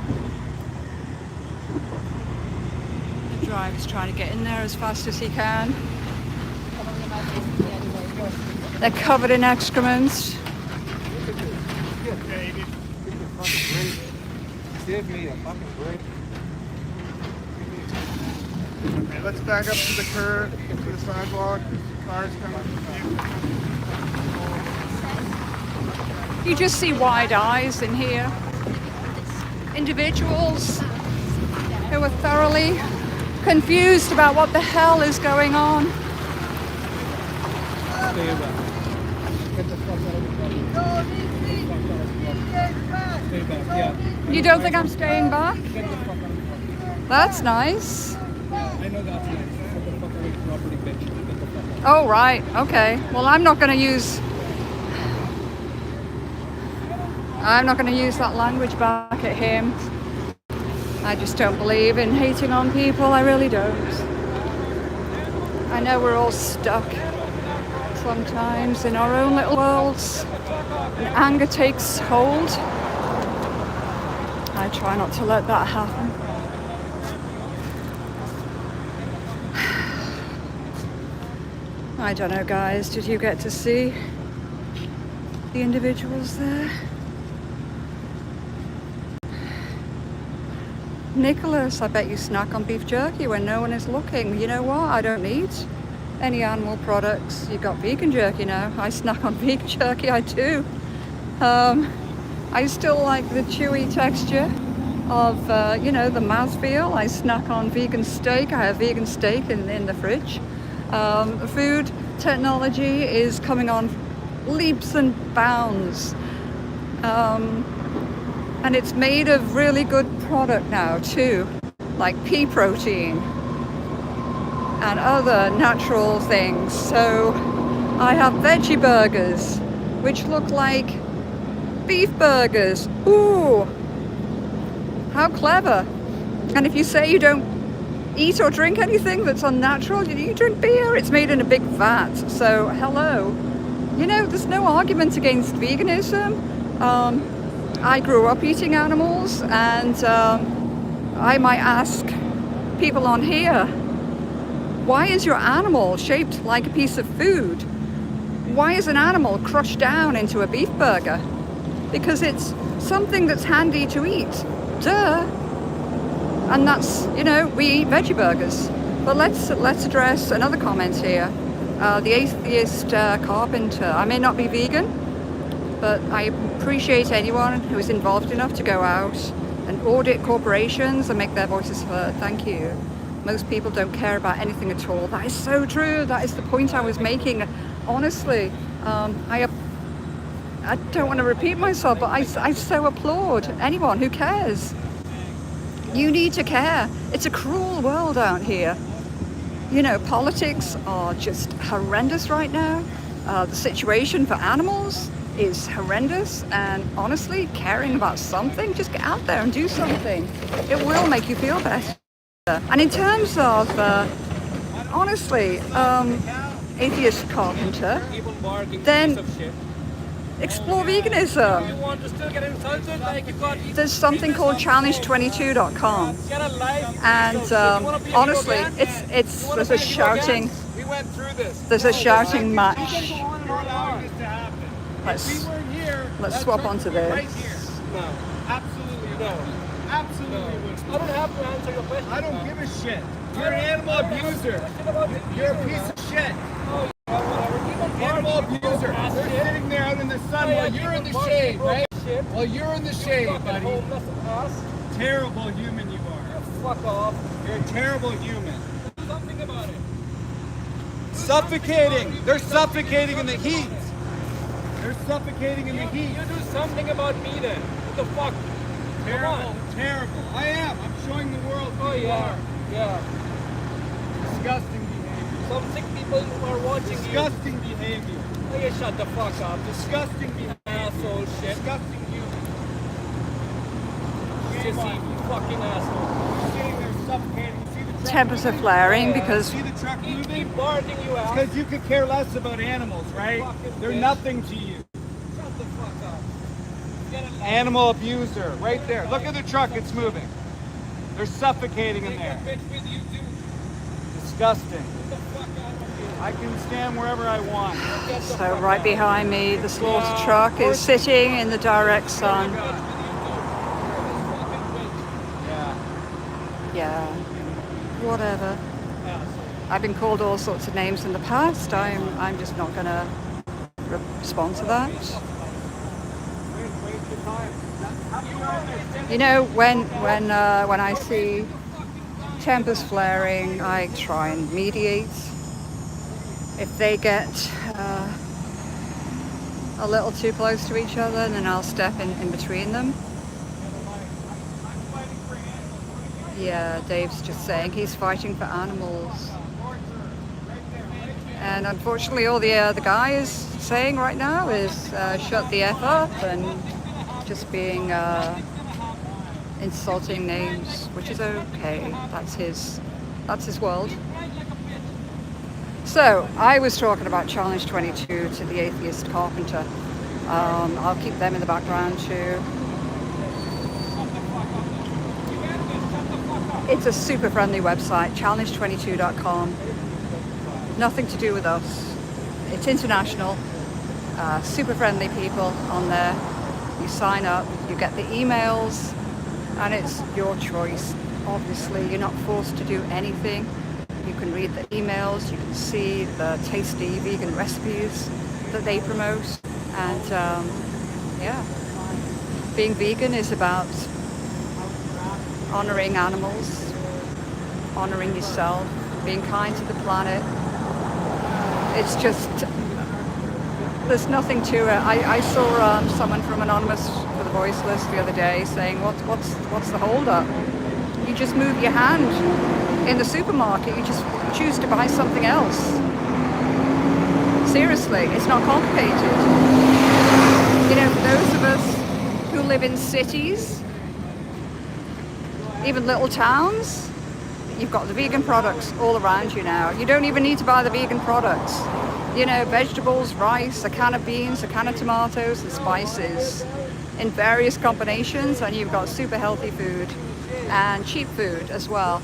The driver's trying to get in there as fast as he can. They're covered in excrements. Give me a fucking break. Okay, let's back up to the curb, to the sidewalk. Cars coming. You just see wide eyes in here. Individuals who are thoroughly confused about what the hell is going on. Stay back. Get the fuck out of the car. Stay back, yeah. You don't think I'm staying back? Get the fuck out of the car. That's nice. I know that's nice. Get the fuck away from property, bitch. Get the fuck out. Oh, right. Okay. Well, I'm not going to use that language back at him. I just don't believe in hating on people. I really don't. I know we're all stuck sometimes in our own little worlds, and anger takes hold. I try not to let that happen. I don't know, guys. Did you get to see the individuals there? Nicholas, I bet you snack on beef jerky when no one is looking. You know what? I don't need any animal products. You've got vegan jerky now. I snack on vegan jerky, I do. I still like the chewy texture of, the mouthfeel. I snack on vegan steak. I have vegan steak in the fridge. Food technology is coming on leaps and bounds. And it's made of really good product now too, like pea protein and other natural things. So I have veggie burgers, which look like beef burgers. Ooh, how clever. And if you say you don't eat or drink anything that's unnatural, you drink beer, it's made in a big vat. So hello. There's no argument against veganism. I grew up eating animals, and I might ask people on here, why is your animal shaped like a piece of food? Why is an animal crushed down into a beef burger? Because it's something that's handy to eat. Duh. And that's, we eat veggie burgers. But let's address another comment here. the atheist carpenter. I may not be vegan, but I appreciate anyone who is involved enough to go out and audit corporations and make their voices heard. Thank you. Most people don't care about anything at all. That is so true. That is the point I was making. Honestly, I don't want to repeat myself, but I so applaud anyone who cares. You need to care. It's a cruel world out here. You know, politics are just horrendous right now. The situation for animals is horrendous, and honestly, caring about something, just get out there and do something. It will make you feel better. And in terms of, honestly, atheist carpenter, then explore veganism. There's something called challenge22.com, and honestly, there's a shouting match. Let's swap onto this. No, absolutely no. Absolutely. I don't have to answer your question. I don't give a shit. You're an animal abuser. You're a piece of shit. Animal abuser. They're sitting there out in the sun while you're in the shade, right? While you're in the shade, buddy. Terrible human you are. Fuck off. You're a terrible human. Do something about it. Suffocating. They're suffocating in the heat. They're suffocating in the heat. You do something about me then. What the fuck? Terrible, terrible. I am. I'm showing the world who you are. Yeah. Disgusting behavior. Some sick people who are watching Disgusting behavior. you. Oh, you shut the fuck up. Disgusting behavior. Asshole shit. Disgusting human. Sissy, you fucking asshole. You're sitting there suffocating. You see the truck Tempers are moving? flaring because See the truck moving? Keep barging you out. Because you could care less about animals, right? Fucking They're bitch. nothing to you. Shut the fuck up. Get a life. Animal abuser, right there. Look at the truck, it's moving. They're suffocating in Take there. that bitch with you too. Disgusting. Get the fuck out of here. I can stand wherever I want. Get the so fuck right out. behind me, the slaughter truck is sitting in the direct sun. Yeah. Yeah, whatever. I've been called all sorts of names in the past. I'm just not gonna respond to that. You know, when I see tempers flaring, I try and mediate. If they get a little too close to each other, then I'll step in between them. Yeah, Dave's just saying he's fighting for animals. And unfortunately, all the guy is saying right now is shut the F up and just being insulting names, which is okay. That's his world. So I was talking about Challenge 22 to the atheist carpenter. I'll keep them in the background too. It's a super friendly website, challenge22.com. Nothing to do with us. It's international. Super friendly people on there. You sign up, you get the emails, and it's your choice. Obviously, you're not forced to do anything. You can read the emails, you can see the tasty vegan recipes that they promote. And yeah, being vegan is about honoring animals, honoring yourself, being kind to the planet. It's just, there's nothing to it. I saw someone from Anonymous for the Voiceless the other day saying, what's the hold up? You just move your hand in the supermarket, you just choose to buy something else. Seriously, it's not complicated. You know, for those of us who live in cities, even little towns, you've got the vegan products all around you now. You don't even need to buy the vegan products. You know, vegetables, rice, a can of beans, a can of tomatoes and spices in various combinations, and you've got super healthy food and cheap food as well.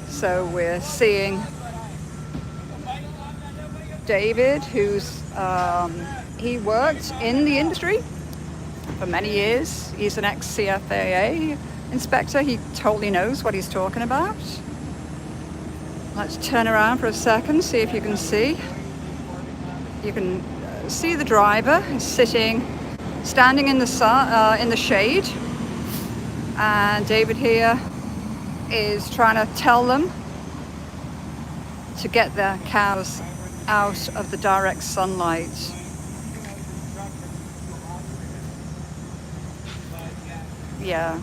So we're seeing David, who's he worked in the industry for many years. He's an ex-CFAA inspector. He totally knows what he's talking about. Let's turn around for a second, see if you can see. You can see the driver standing in the sun, in the shade, and David here is trying to tell them to get their cows out of the direct sunlight. Yeah.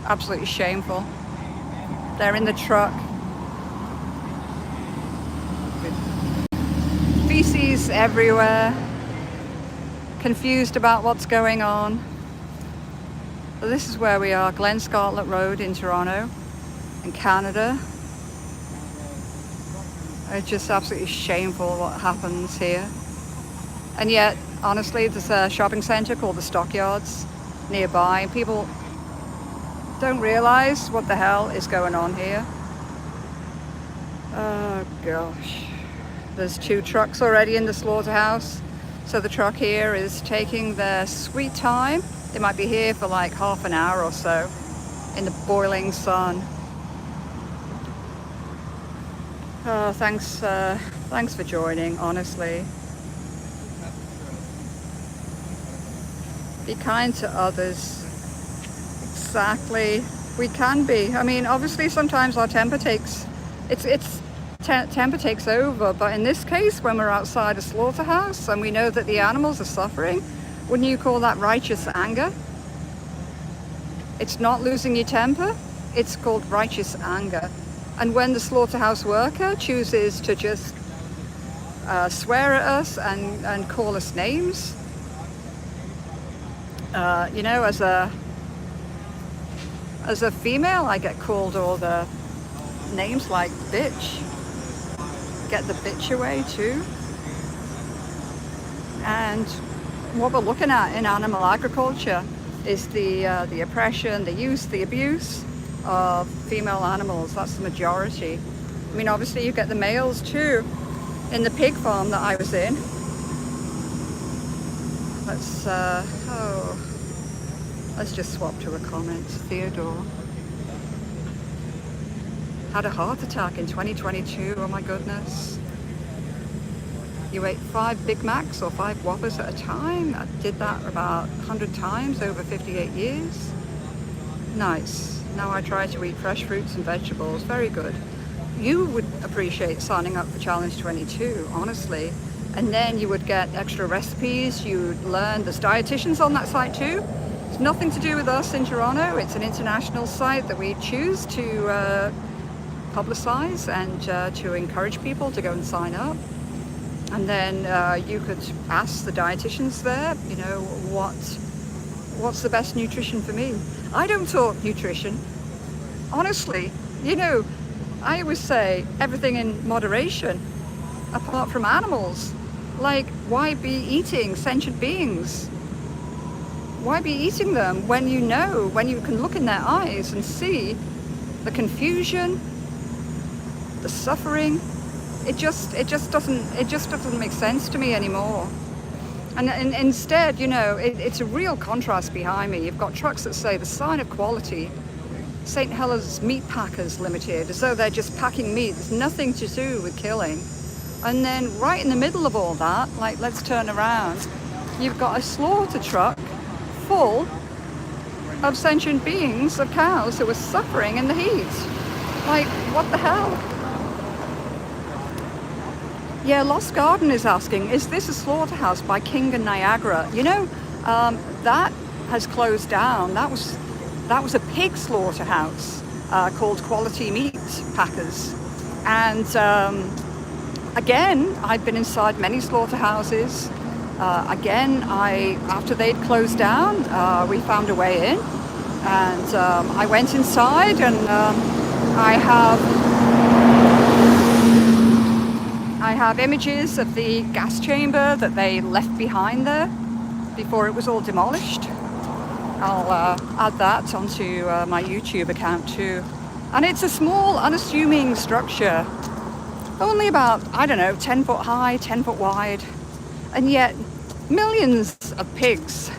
Absolutely shameful. They're in the truck. Feces everywhere. Confused about what's going on. So this is where we are, Glen Scarlett Road in Toronto, in Canada. It's just absolutely shameful what happens here. And yet, honestly, there's a shopping centre called the Stockyards nearby, and people don't realise what the hell is going on here. Oh gosh. There's 2 trucks already in the slaughterhouse. So the truck here is taking their sweet time. They might be here for like half an hour or so in the boiling sun. Oh, thanks for joining, honestly. Be kind to others. Exactly. We can be. I mean, obviously sometimes our temper takes over, but in this case, when we're outside a slaughterhouse and we know that the animals are suffering, wouldn't you call that righteous anger? It's not losing your temper, it's called righteous anger. And when the slaughterhouse worker chooses to just swear at us and call us names, you know, as a female, I get called all the names like bitch. Get the bitch away too. And what we're looking at in animal agriculture is the oppression, the use, the abuse of female animals. That's the majority. I mean, obviously you get the males too. In the pig farm that I was in, let's just swap to a comment. Theodore had a heart attack in 2022. Oh my goodness. You ate 5 Big Macs or 5 Whoppers at a time? I did that about 100 times over 58 years. Nice. Now I try to eat fresh fruits and vegetables. Very good. You would appreciate signing up for Challenge 22, honestly. And then you would get extra recipes. You'd learn. There's dietitians on that site too. It's nothing to do with us in Toronto. It's an international site that we choose to publicize and to encourage people to go and sign up. And then you could ask the dietitians there, you know, what's the best nutrition for me? I don't talk nutrition. Honestly, you know, I always say everything in moderation, apart from animals. Like, why be eating sentient beings? Why be eating them when you know, when you can look in their eyes and see the confusion, the suffering? It just doesn't make sense to me anymore. And instead, you know, it's a real contrast behind me. You've got trucks that say the sign of quality, St. Helens Meat Packers Limited, as though they're just packing meat. There's nothing to do with killing. And then right in the middle of all that, like, let's turn around, you've got a slaughter truck full of sentient beings, of cows who are suffering in the heat. Like, what the hell? Yeah, Lost Garden is asking, is this a slaughterhouse by King and Niagara? You know, that has closed down. That was a pig slaughterhouse called Quality Meat Packers. And again, I've been inside many slaughterhouses. Again, after they'd closed down, we found a way in. And I went inside, and I have images of the gas chamber that they left behind there before it was all demolished. I'll add that onto my YouTube account too. And it's a small, unassuming structure, only about, I don't know, 10 foot high, 10 foot wide. And yet millions of pigs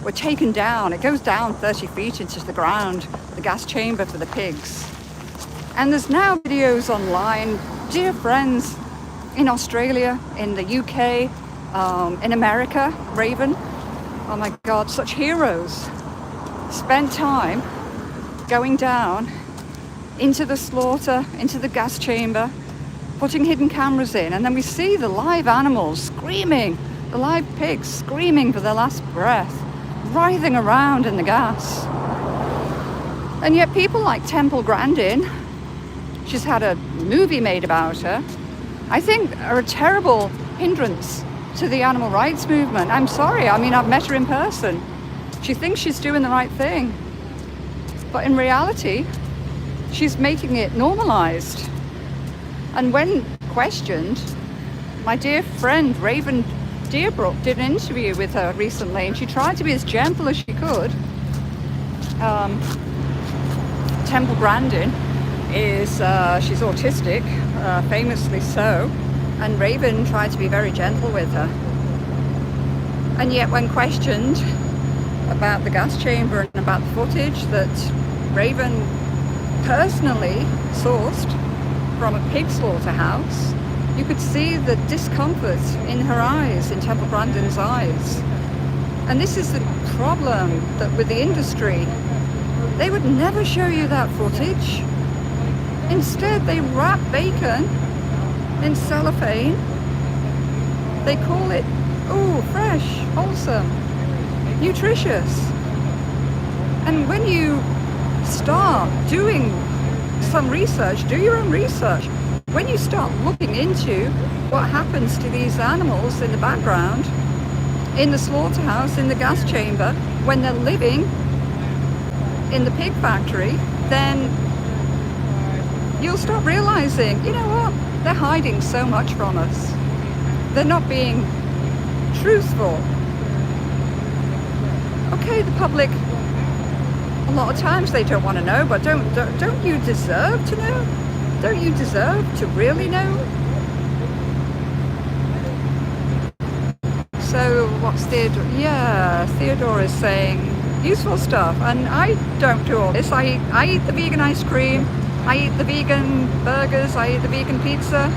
were taken down. It goes down 30 feet into the ground, the gas chamber for the pigs. And there's now videos online, dear friends in Australia, in the UK, in America, Raven. Oh my God, such heroes. Spent time going down into the slaughter, into the gas chamber, putting hidden cameras in, and then we see the live animals screaming, the live pigs screaming for their last breath, writhing around in the gas. And yet people like Temple Grandin, she's had a movie made about her, I think are a terrible hindrance to the animal rights movement. I'm sorry, I mean, I've met her in person. She thinks she's doing the right thing, but in reality, she's making it normalized. And when questioned, my dear friend Raven Deerbrook did an interview with her recently, and she tried to be as gentle as she could. Temple Grandin is, she's autistic, famously so, and Raven tried to be very gentle with her. And yet when questioned about the gas chamber and about the footage that Raven personally sourced from a pig slaughterhouse, you could see the discomfort in her eyes, in Temple Grandin's eyes. And this is the problem that with the industry, they would never show you that footage. Instead, they wrap bacon in cellophane. They call it, oh, fresh, wholesome, nutritious. And when you start doing some research, do your own research. When you start looking into what happens to these animals in the background, in the slaughterhouse, in the gas chamber, when they're living in the pig factory, then you'll start realizing, you know what, they're hiding so much from us. They're not being truthful. Okay, the public, a lot of times they don't want to know, but don't you deserve to know? Don't you deserve to really know? So what's Theodore? Yeah, Theodore is saying useful stuff, and I don't do all this. I eat the vegan ice cream, I eat the vegan burgers, I eat the vegan pizza.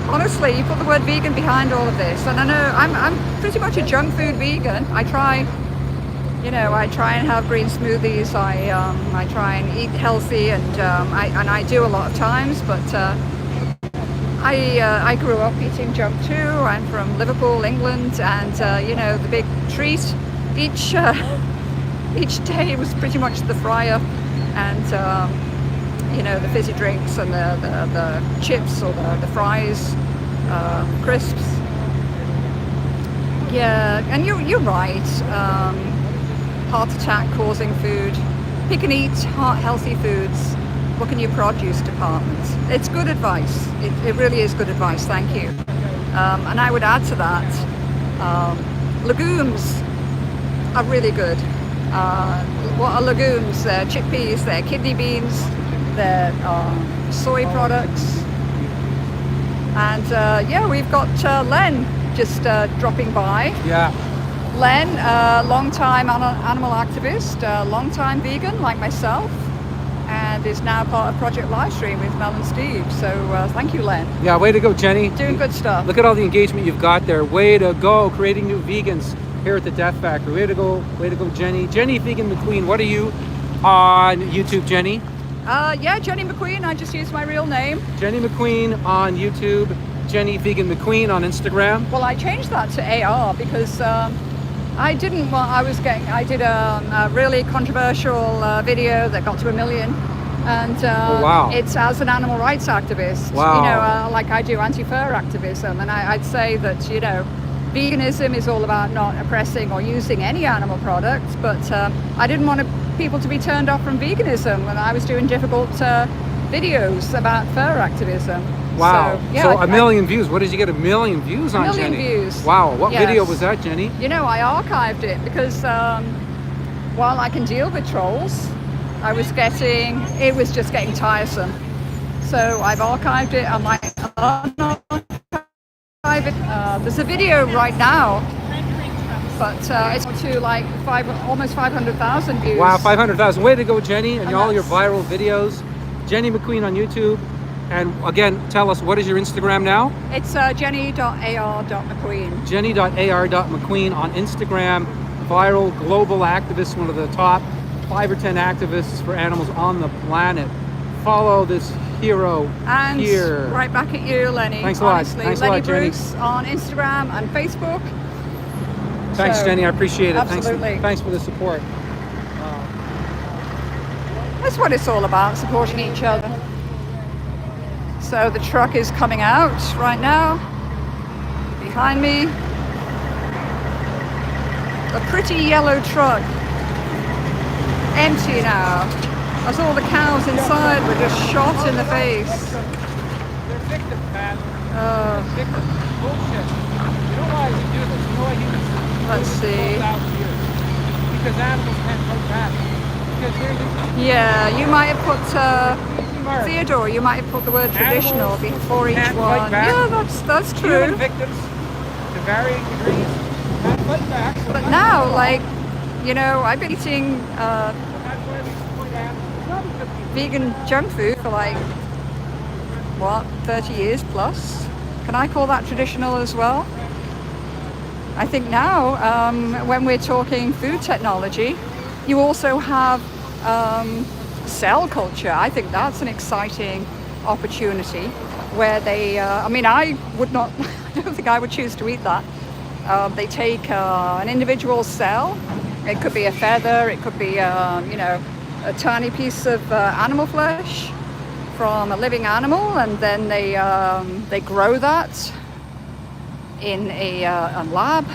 Honestly, you put the word vegan behind all of this, and I know I'm pretty much a junk food vegan. I try, you know, I try and have green smoothies. I try and eat healthy, and I do a lot of times. But I grew up eating junk too. I'm from Liverpool, England, and you know, the big treat each day was pretty much the fry-up, and you know, the fizzy drinks and the chips or the fries, crisps. Yeah, and you're right. Heart attack causing food. Pick and eat healthy foods. Look in your produce department. It's good advice. It really is good advice. Thank you. And I would add to that, legumes are really good. What are legumes? They're chickpeas, they're kidney beans, they're soy products. And yeah, we've got Len just dropping by. Yeah. Len, long-time animal activist, long-time vegan like myself, and is now part of Project Livestream with Mel and Steve. So thank you, Len. Yeah, way to go, Jenny. Doing good stuff. Look at all the engagement you've got there. Way to go, creating new vegans here at the Death Factory. Way to go, Jenny. Jenny Vegan McQueen, what are you on YouTube, Jenny? Yeah, Jenny McQueen. I just use my real name. Jenny McQueen on YouTube. Jenny Vegan McQueen on Instagram. Well, I changed that to AR because I didn't want. I did a really controversial video that got to 1 million, and oh, wow. It's as an animal rights activist. Wow. You know, like I do anti-fur activism, and I'd say that, you know, veganism is all about not oppressing or using any animal products, but I didn't want people to be turned off from veganism when I was doing difficult videos about fur activism. Wow. So, yeah, so 1 million views. What did you get 1 million views on, Jenny? 1 million views. Wow. What Yes. video was that, Jenny? You know, I archived it because while I can deal with trolls, it was just getting tiresome. So I've archived it. I might unarchive it. There's a video right now. but it's to like almost 500,000 views. Wow, 500,000. Way to go, Jenny, and And all your that's- viral videos. Jenny McQueen on YouTube. And again, tell us, what is your Instagram now? It's jenny.ar.mcqueen. Jenny.ar.mcqueen on Instagram. Viral global activist, one of the top 5 or 10 activists for animals on the planet. Follow this hero And here. right back at you, Lenny. Thanks a lot. Honestly, Thanks a Lenny lot, Jenny. Bruce on Instagram and Facebook. Thanks, So, Jenny. I appreciate it. absolutely. Thanks for the support. That's what it's all about, supporting each other. So the truck is coming out right now. Behind me, a pretty yellow truck. Empty now. As all the cows inside were just shot in the face. They're victims, man. Uh, Victims. Bullshit. You know why we do this? You know why humans Let's see. 12,000 years? Because animals can't fight back. Because they're yeah, you might have put, easy mark. Theodore, you might have put the word traditional Animals before each can't fight one. back. Yeah, that's Human true. victims to varying degrees can't fight back. So But now, like, you know, I've been eating that's why we support animals. Not because we vegan junk food for like, what, 30 years plus? Can I call that traditional as well? I think now, when we're talking food technology, you also have cell culture. I think that's an exciting opportunity where they, I mean, I would not, I don't think I would choose to eat that. They take an individual cell. It could be a feather, it could be, you know, a tiny piece of animal flesh from a living animal, and then they grow that in a lab,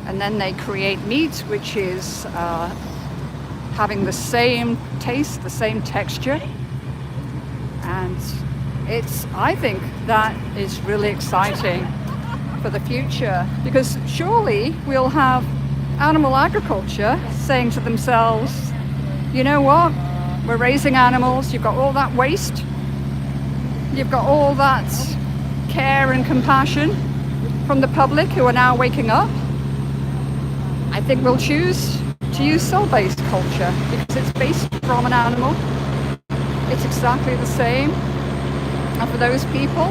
and then they create meat which is having the same taste, the same texture, and I think that is really exciting for the future, because surely we'll have animal agriculture saying to themselves, you know what, we're raising animals, you've got all that waste, you've got all that care and compassion from the public who are now waking up. I think we'll choose to use cell-based culture because it's based from an animal. It's exactly the same. And for those people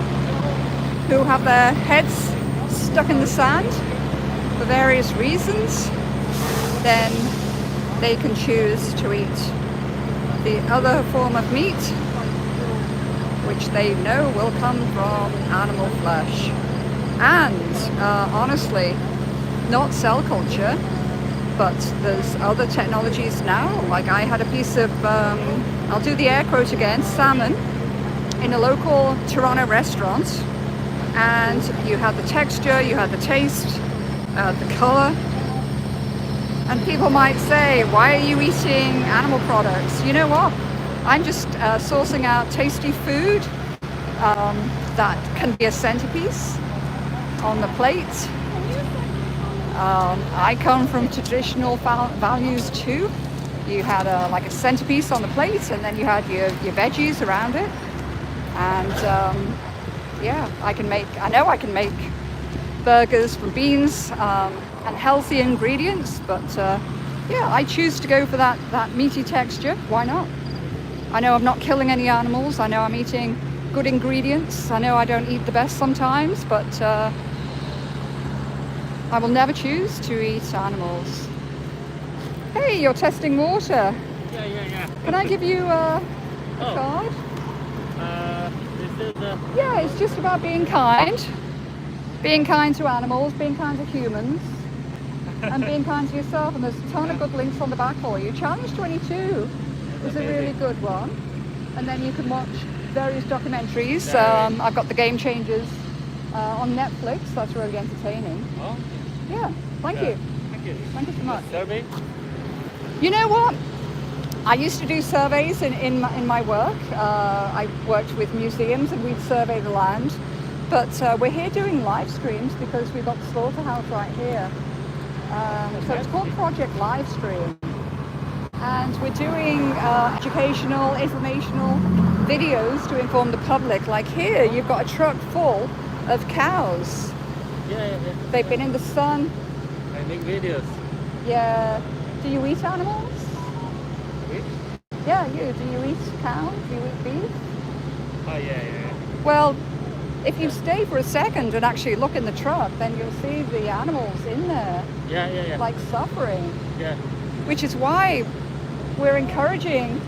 who have their heads stuck in the sand for various reasons, then they can choose to eat the other form of meat, which they know will come from animal flesh. And honestly, not cell culture, but there's other technologies now. Like I had a piece of, I'll do the air quote again, salmon in a local Toronto restaurant, and you had the texture, you had the taste, the color. And people might say, why are you eating animal products? You know what? I'm just sourcing out tasty food that can be a centerpiece on the plate. I come from traditional values too. You had like a centerpiece on the plate, and then you had your veggies around it. And yeah, I know I can make burgers from beans and healthy ingredients, but yeah, I choose to go for that meaty texture. Why not? I know I'm not killing any animals. I know I'm eating good ingredients. I know I don't eat the best sometimes, but I will never choose to eat animals. Hey, you're testing water. Yeah. Can I give you a Oh. card? This is the. Yeah, it's just about being kind. Being kind to animals, being kind to humans, and being kind to yourself. And there's a ton of good links on the back for you. Challenge 22 is a really good one. And then you can watch various documentaries. I've got The Game Changers on Netflix. That's really entertaining. Oh, Yeah, thank you. thank you. Thank you so much. Survey? You know what? I used to do surveys in my work. I worked with museums and we'd survey the land. But we're here doing live streams because we've got the Slaughterhouse right here. So it's called Project Livestream. And we're doing educational, informational videos to inform the public. Like here, you've got a truck full of cows. Yeah. They've been in the sun I make videos. Yeah. Do you eat animals? Wait. Yeah, you. Do you eat cow? Do you eat beef? Oh yeah. Well, if you stay for a second and actually look in the truck, then you'll see the animals in there, Yeah. like suffering. Yeah. Which is why we're encouraging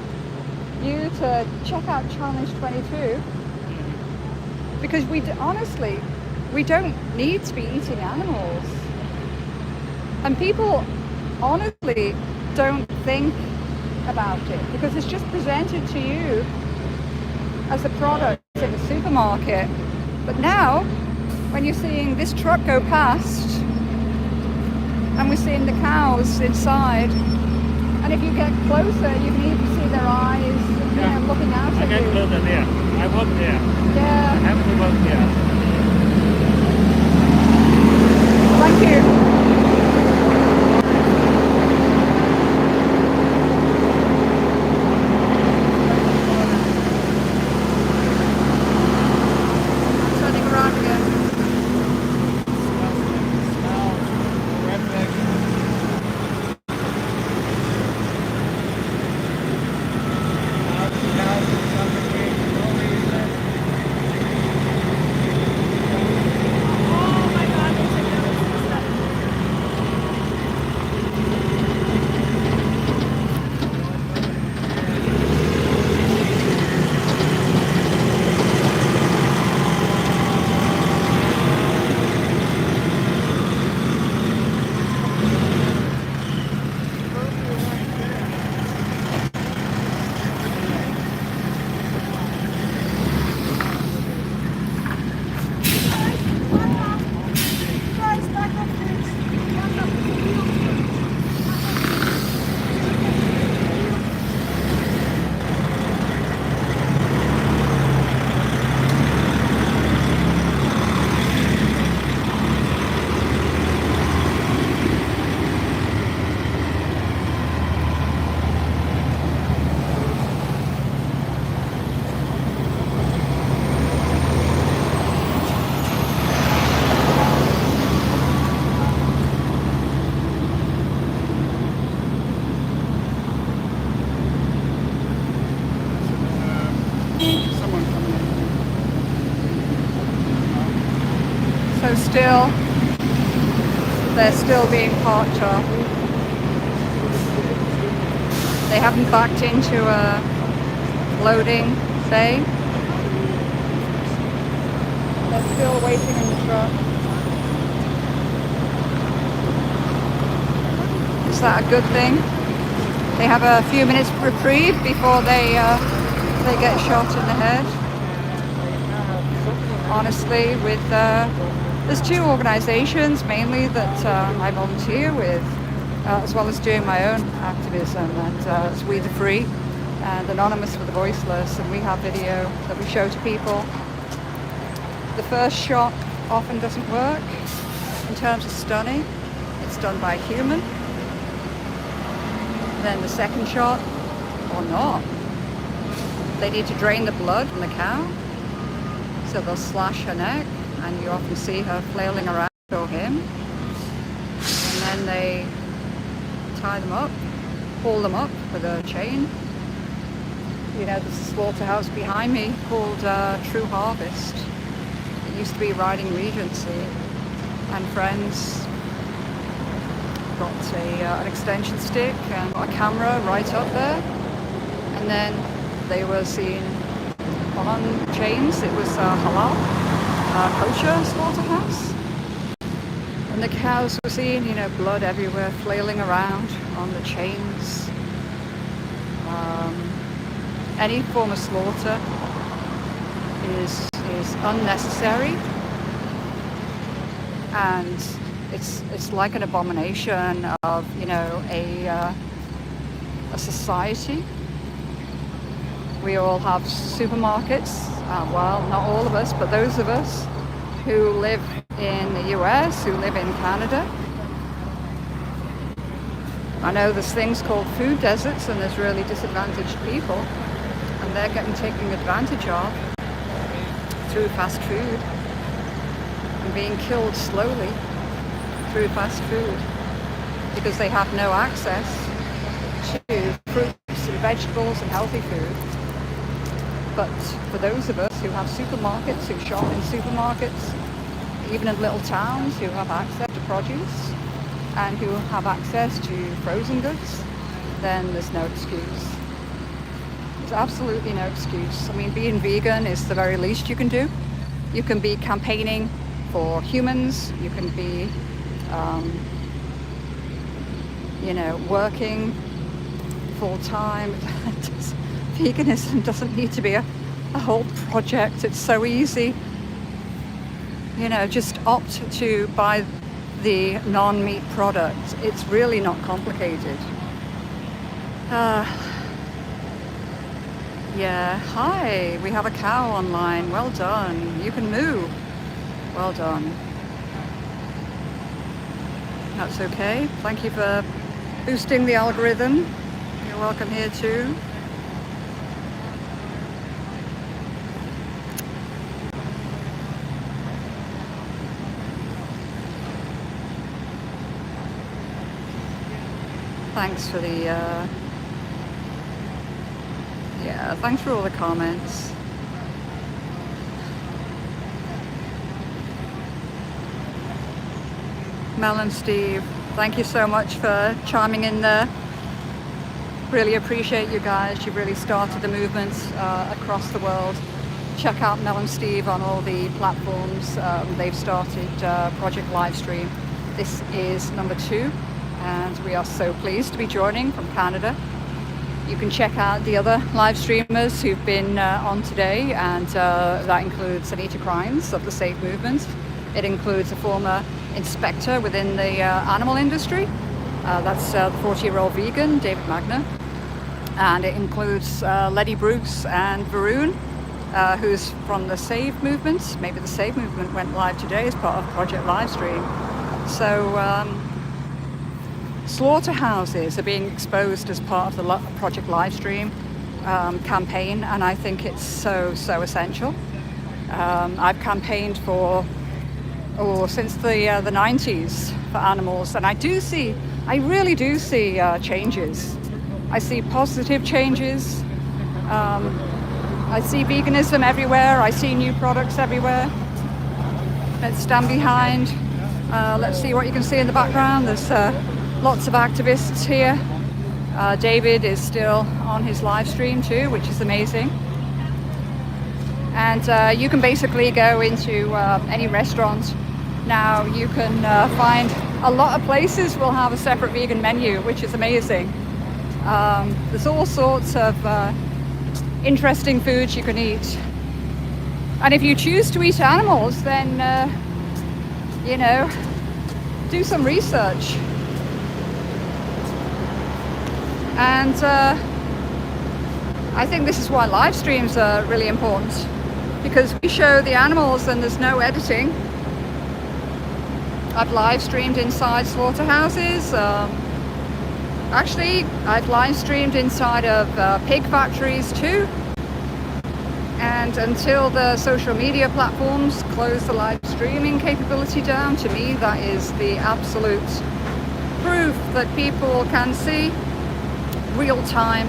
you to check out Challenge 22, because honestly, we don't need to be eating animals. And people honestly don't think about it because it's just presented to you as a product in the supermarket. But now, when you're seeing this truck go past, and we're seeing the cows inside, and if you get closer, you can even see their eyes, you know, looking out I at get you. closer there. I work there. I Yeah, have to work there. thank you. Turning around again. Oh my God, there's a nose and stuff. Guys, back up, please. Back up. So still, they're still being parked up. They haven't backed into a loading bay. They're still waiting in the truck. Is that a good thing? They have a few minutes reprieve before they get shot in the head. Honestly, with there's two organisations mainly that I volunteer with, as well as doing my own activism, and it's We the Free and Anonymous for the Voiceless, and we have video that we show to people. The first shot often doesn't work in terms of stunning. It's done by a human. Then the second shot, or not. They need to drain the blood from the cow, so they'll slash her neck, and you often see her flailing around, or him. And then they tie them up, pull them up with a chain. You know, there's a slaughterhouse behind me called True Harvest. It used to be Riding Regency, and friends got an extension stick and got a camera right up there, and then they were seen on chains. It was halal, kosher slaughterhouse, and the cows were seen, you know, blood everywhere, flailing around on the chains. Any form of slaughter is unnecessary, and it's like an abomination of, you know, a society. We all have supermarkets, well, not all of us, but those of us who live in the US, who live in Canada. I know there's things called food deserts, and there's really disadvantaged people, and they're getting taken advantage of through fast food and being killed slowly through fast food. because they have no access to fruits and vegetables and healthy food. But for those of us who have supermarkets, who shop in supermarkets, even in little towns, who have access to produce and who have access to frozen goods, then there's no excuse. There's absolutely no excuse. I mean, being vegan is the very least you can do. You can be campaigning for humans, you can be, working full time. Veganism doesn't need to be a whole project. It's so easy. Just opt to buy the non-meat product. It's really not complicated. Yeah, hi, we have a cow online. Well done. You can moo. Well done. That's okay. Thank you for boosting the algorithm. You're welcome here too. Thanks for the thanks for all the comments. Mel and Steve, thank you so much for chiming in there. Really appreciate you guys. You've really started the movement across the world. Check out Mel and Steve on all the platforms. They've started Project Livestream. This is number 2, and we are so pleased to be joining from Canada. You can check out the other live streamers who've been on today, and that includes Anita Crines of the Safe Movement. It includes a former inspector within the animal industry. That's the 40-year-old vegan, David Magner. And it includes Letty Bruce and Varun, who's from the Save Movement. Maybe the Save Movement went live today as part of Project Livestream. So slaughterhouses are being exposed as part of the Project Livestream campaign, and I think it's so essential. I've campaigned since the 90s for animals, and I really do see changes. I see positive changes. I see veganism everywhere. I see new products everywhere. Let's stand behind. Let's see what you can see in the background. There's lots of activists here. David is still on his live stream too, which is amazing. And you can basically go into any restaurant now. You can find a lot of places will have a separate vegan menu, which is amazing. There's all sorts of interesting foods you can eat. And if you choose to eat animals, then, do some research. And I think this is why live streams are really important, because we show the animals and there's no editing. I've live streamed inside slaughterhouses. Actually, I've live streamed inside of pig factories too. And until the social media platforms close the live streaming capability down, to me that is the absolute proof that people can see real time.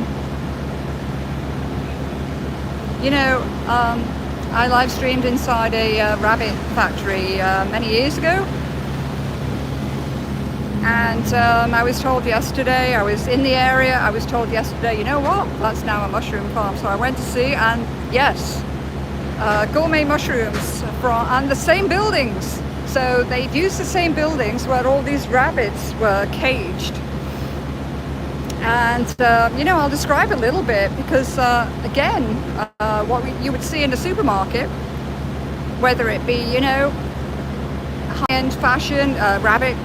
I live streamed inside a rabbit factory many years ago, and I was told yesterday, I was in the area, I was told yesterday, you know what, that's now a mushroom farm. So I went to see, and yes, gourmet mushrooms and the same buildings. So they'd used the same buildings where all these rabbits were caged. And, I'll describe a little bit because, again, what you would see in a supermarket, whether it be, high-end fashion, rabbit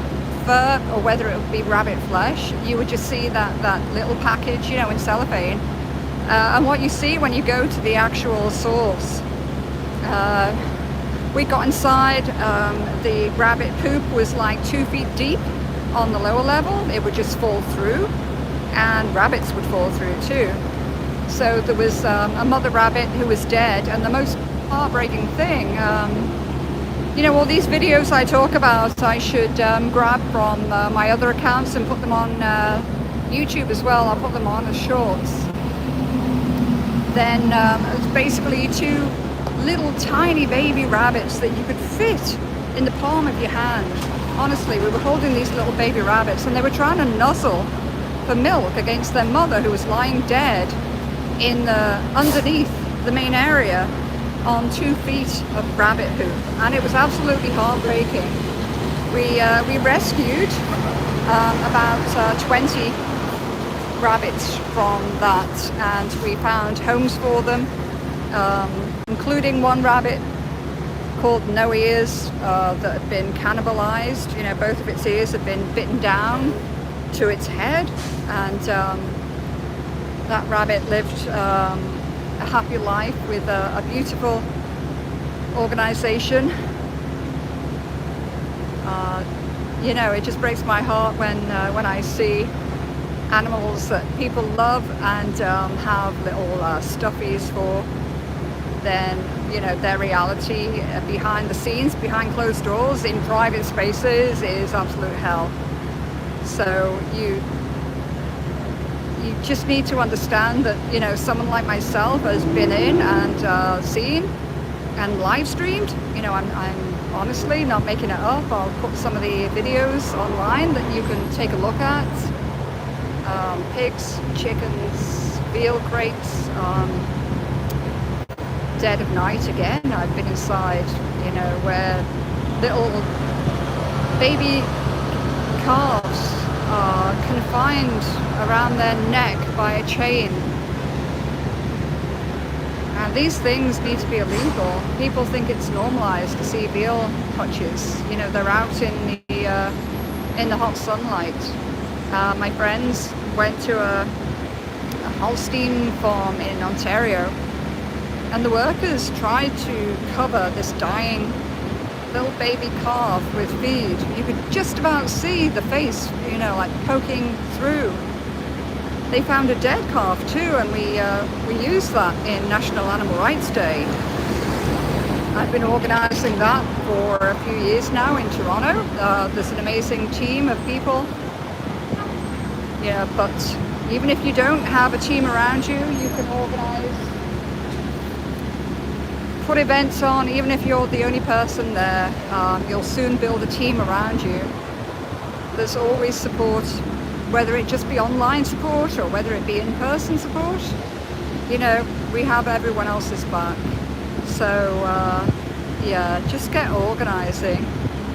fur, or whether it would be rabbit flesh, you would just see that little package, in cellophane. And what you see when you go to the actual source. We got inside, the rabbit poop was like 2 feet deep on the lower level. It would just fall through. And rabbits would fall through too. So there was a mother rabbit who was dead, and the most heartbreaking thing, You know, all these videos I talk about, I should grab from my other accounts and put them on YouTube as well. I'll put them on as shorts. Then it's basically 2 little tiny baby rabbits that you could fit in the palm of your hand. Honestly, we were holding these little baby rabbits and they were trying to nuzzle for milk against their mother, who was lying dead in underneath the main area on 2 feet of rabbit poop, and it was absolutely heartbreaking. We rescued about 20 rabbits from that, and we found homes for them, including one rabbit called No Ears that had been cannibalized. You know, both of its ears had been bitten down to its head, and that rabbit lived a happy life with a beautiful organization. You know, it just breaks my heart when I see animals that people love and have little stuffies for. Then, you know, their reality behind the scenes, behind closed doors, in private spaces, is absolute hell. So you just need to understand that, you know, someone like myself has been in and seen and live streamed. You know, I'm honestly not making it up. I'll put some of the videos online that you can take a look at. Pigs, chickens, veal crates, dead of night again. I've been inside, you know, where little baby calves are confined around their neck by a chain. And these things need to be illegal. People think it's normalized to see veal hutches. You know, they're out in the hot sunlight. My friends went to a Holstein farm in Ontario, and the workers tried to cover this dying little baby calf with feed. You could just about see the face, you know, like poking through. They found a dead calf too, and we used that in National Animal Rights Day. I've been organising that for a few years now in Toronto. There's an amazing team of people. Yeah, but even if you don't have a team around you, you can organise, put events on. Even if you're the only person there, you'll soon build a team around you. There's always support, whether it just be online support or whether it be in-person support. You know, we have everyone else's back. So yeah, just get organising.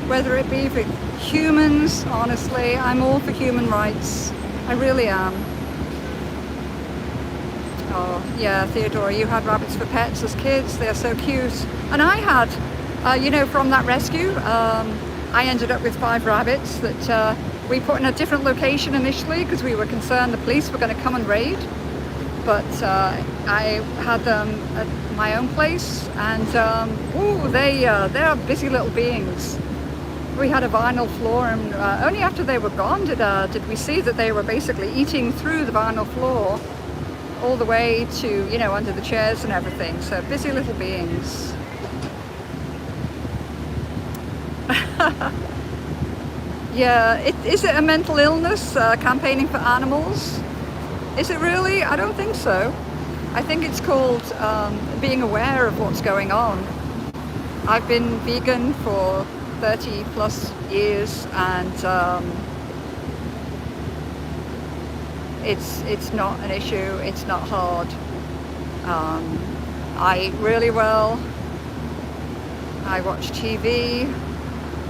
Whether it be for humans, honestly, I'm all for human rights. I really am. Oh, yeah, Theodora, you had rabbits for pets as kids. They're so cute. And I had, you know, from that rescue, I ended up with 5 rabbits that we put in a different location initially because we were concerned the police were going to come and raid. But I had them at my own place, and ooh, they are busy little beings. We had a vinyl floor, and only after they were gone did we see that they were basically eating through the vinyl floor all the way to, you know, under the chairs and everything. So busy little beings. Yeah, is it a mental illness, campaigning for animals? Is it really? I don't think so. I think it's called being aware of what's going on. I've been vegan for 30 plus years, and it's not an issue. It's not hard. I eat really well. I watch TV.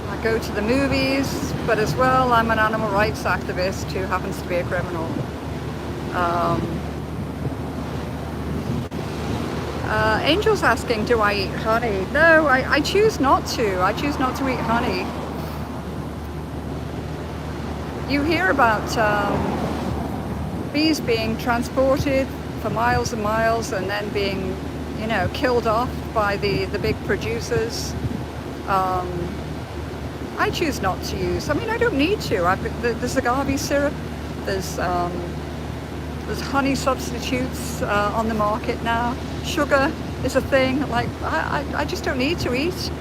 I go to the movies, but as well, I'm an animal rights activist who happens to be a criminal. Angel's asking, do I eat honey? No, I choose not to. I choose not to eat honey. You hear about bees being transported for miles and miles and then being, you know, killed off by the big producers. I choose not to use. I mean, I don't need to. There's agave syrup. There's honey substitutes on the market now. Sugar is a thing. Like I just don't need to eat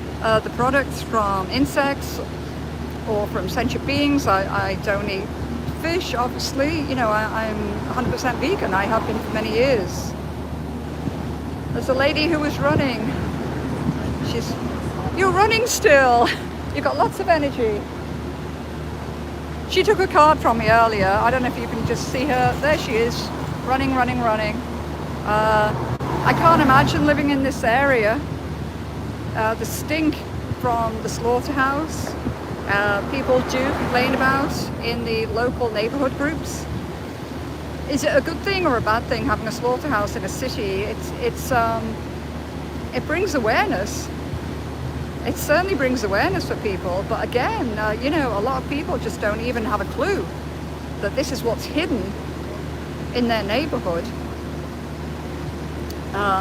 the products from insects or from sentient beings. I don't eat fish, obviously. You know, I'm 100% vegan. I have been for many years. There's a lady who was running. You're running still. You've got lots of energy. She took a card from me earlier. I don't know if you can just see her. There she is, running, running, running. I can't imagine living in this area. The stink from the slaughterhouse, people do complain about in the local neighborhood groups. Is it a good thing or a bad thing having a slaughterhouse in a city? It brings awareness. It certainly brings awareness for people, but again, you know, a lot of people just don't even have a clue that this is what's hidden in their neighborhood.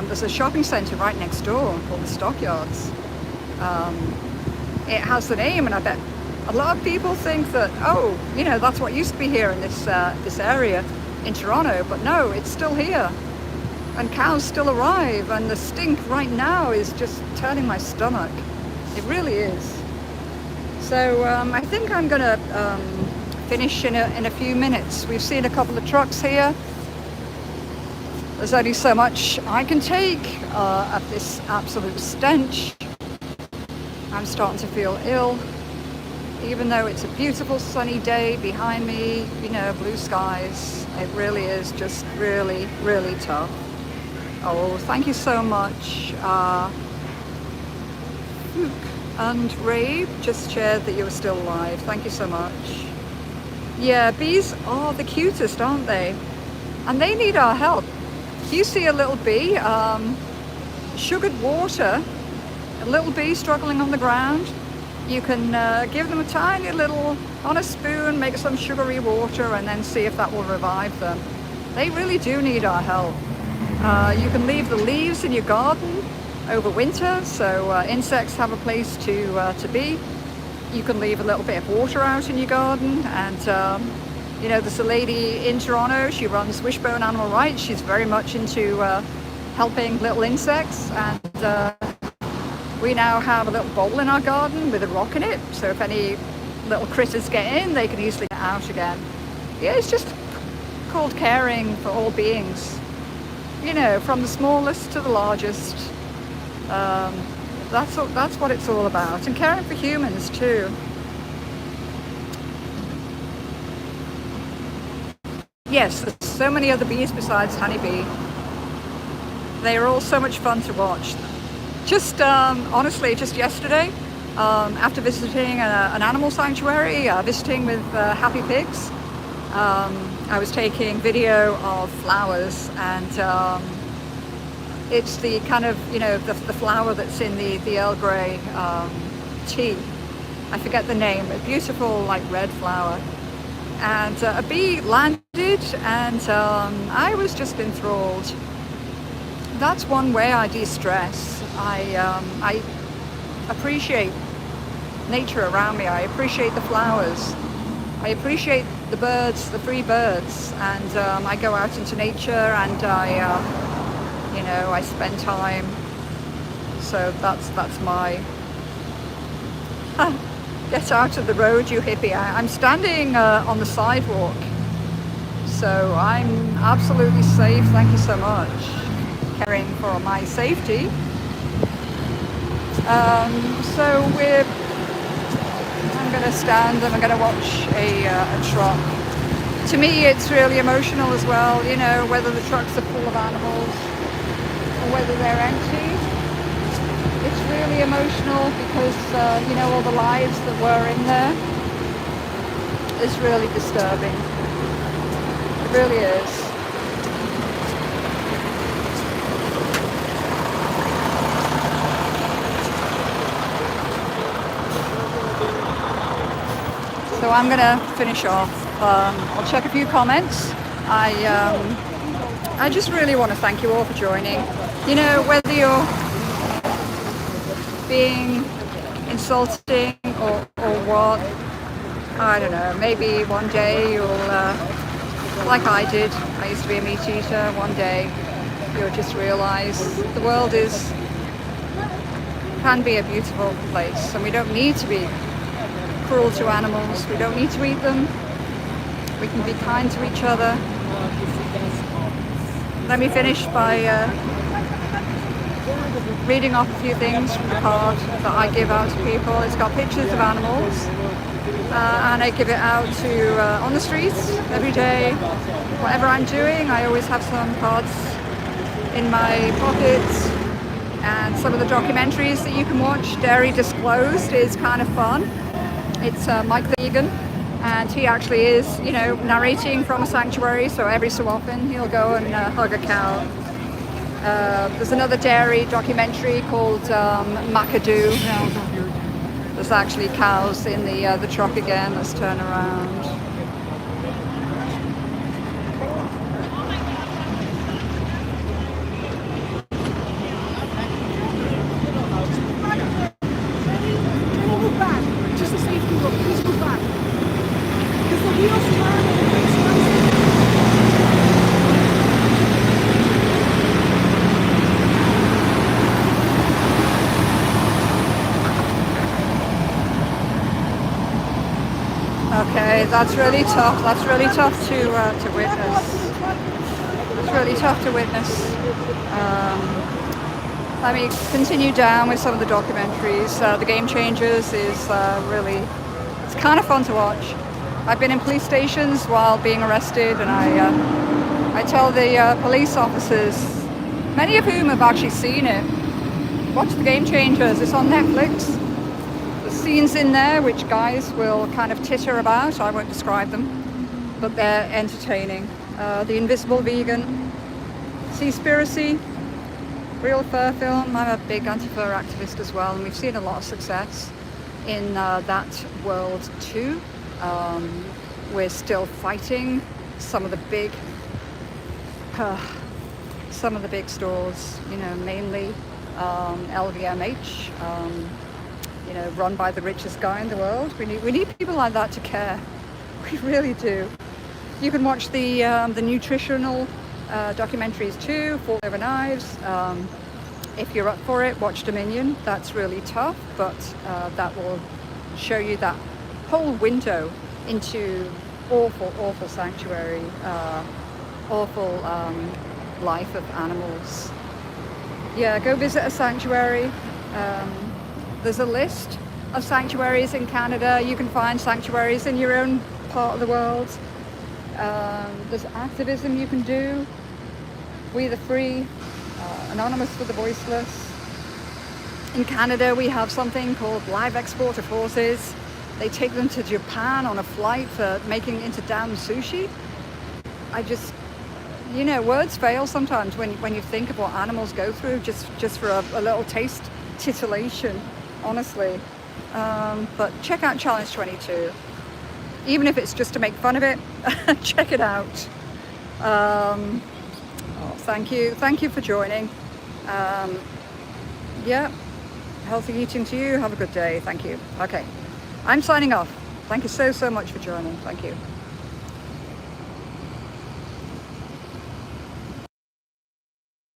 There's a shopping center right next door called the Stockyards. It has the name, and I bet a lot of people think that, oh, you know, that's what used to be here in this area in Toronto, but no, it's still here. And cows still arrive, and the stink right now is just turning my stomach. It really is. So I think I'm gonna finish in a few minutes. We've seen a couple of trucks here. There's only so much I can take of this absolute stench. I'm starting to feel ill, even though it's a beautiful sunny day behind me, you know, blue skies. It really is just really, really tough. Oh, thank you so much. And Ray just shared that you were still alive. Thank you so much. Yeah, bees are the cutest, aren't they? And they need our help. If you see a little bee, sugared water, a little bee struggling on the ground, you can give them a tiny little, on a spoon, make some sugary water, and then see if that will revive them. They really do need our help. You can leave the leaves in your garden over winter, so insects have a place to be. You can leave a little bit of water out in your garden, and you know, there's a lady in Toronto, she runs Wishbone Animal Rights. She's very much into helping little insects, and we now have a little bowl in our garden with a rock in it, so if any little critters get in, they can easily get out again. Yeah, it's just called caring for all beings, you know, from the smallest to the largest. That's what it's all about, and caring for humans too. Yes, there's so many other bees besides honeybee. They are all so much fun to watch. Just honestly, just yesterday, after visiting an animal sanctuary, visiting with Happy Pigs, I was taking video of flowers, and it's the kind of, you know, the flower that's in the Earl Grey tea. I forget the name, a beautiful like red flower. And a bee landed, and I was just enthralled. That's one way I de-stress. I appreciate nature around me. I appreciate the flowers. I appreciate the birds, the free birds, and I go out into nature, and you know, I spend time. So that's my get out of the road, you hippie. I'm standing on the sidewalk, so I'm absolutely safe. Thank you so much. Caring for my safety. So I'm going to stand and I'm going to watch a truck. To me, it's really emotional as well, you know, whether the trucks are full of animals or whether they're empty. It's really emotional because, you know, all the lives that were in there. It's really disturbing. It really is. So I'm going to finish off. I'll check a few comments. I just really want to thank you all for joining. You know, whether you're being insulting or what, I don't know, maybe one day you'll, like I did, I used to be a meat eater, one day you'll just realize the world is can be a beautiful place, and we don't need to be cruel to animals. We don't need to eat them. We can be kind to each other. Let me finish by reading off a few things from the card that I give out to people. It's got pictures of animals, and I give it out to on the streets every day. Whatever I'm doing, I always have some cards in my pockets. And some of the documentaries that you can watch, Dairy Disclosed is kind of fun. It's Mike the Vegan, and he actually is, you know, narrating from a sanctuary, so every so often he'll go and hug a cow. There's another dairy documentary called McAdoo. There's actually cows in the truck again. Let's turn around. Move back. Just a safety rule. Please move back. Because the wheels turn and it makes noise. Okay, that's really tough. That's really tough to witness. It's really tough to witness. Let me continue down with some of the documentaries. The Game Changers is really, it's kind of fun to watch. I've been in police stations while being arrested, and I tell the police officers, many of whom have actually seen it, watch The Game Changers. It's on Netflix. There's scenes in there which guys will kind of titter about. I won't describe them, but they're entertaining. The Invisible Vegan, Seaspiracy, real fur film. I'm a big anti-fur activist as well, and we've seen a lot of success in that world too. We're still fighting some of the big stores, you know, mainly LVMH, you know, run by the richest guy in the world. We need people like that to care. We really do. You can watch the nutritional documentaries too, Fall Over Knives. If you're up for it, watch Dominion. That's really tough, but that will show you that whole window into awful sanctuary, awful life of animals. Yeah, go visit a sanctuary. There's a list of sanctuaries in Canada. You can find sanctuaries in your own part of the world. There's activism you can do. We the Free, Anonymous for the Voiceless. In Canada, we have something called Live Export of Horses. They take them to Japan on a flight for making into damn sushi. I just, you know, words fail sometimes when you think of what animals go through just for a little taste titillation, honestly. But check out Challenge 22. Even if it's just to make fun of it, check it out. Thank you for joining. Yeah, healthy eating to you. Have a good day. Thank you. Okay, I'm signing off. Thank you so much for joining. Thank you.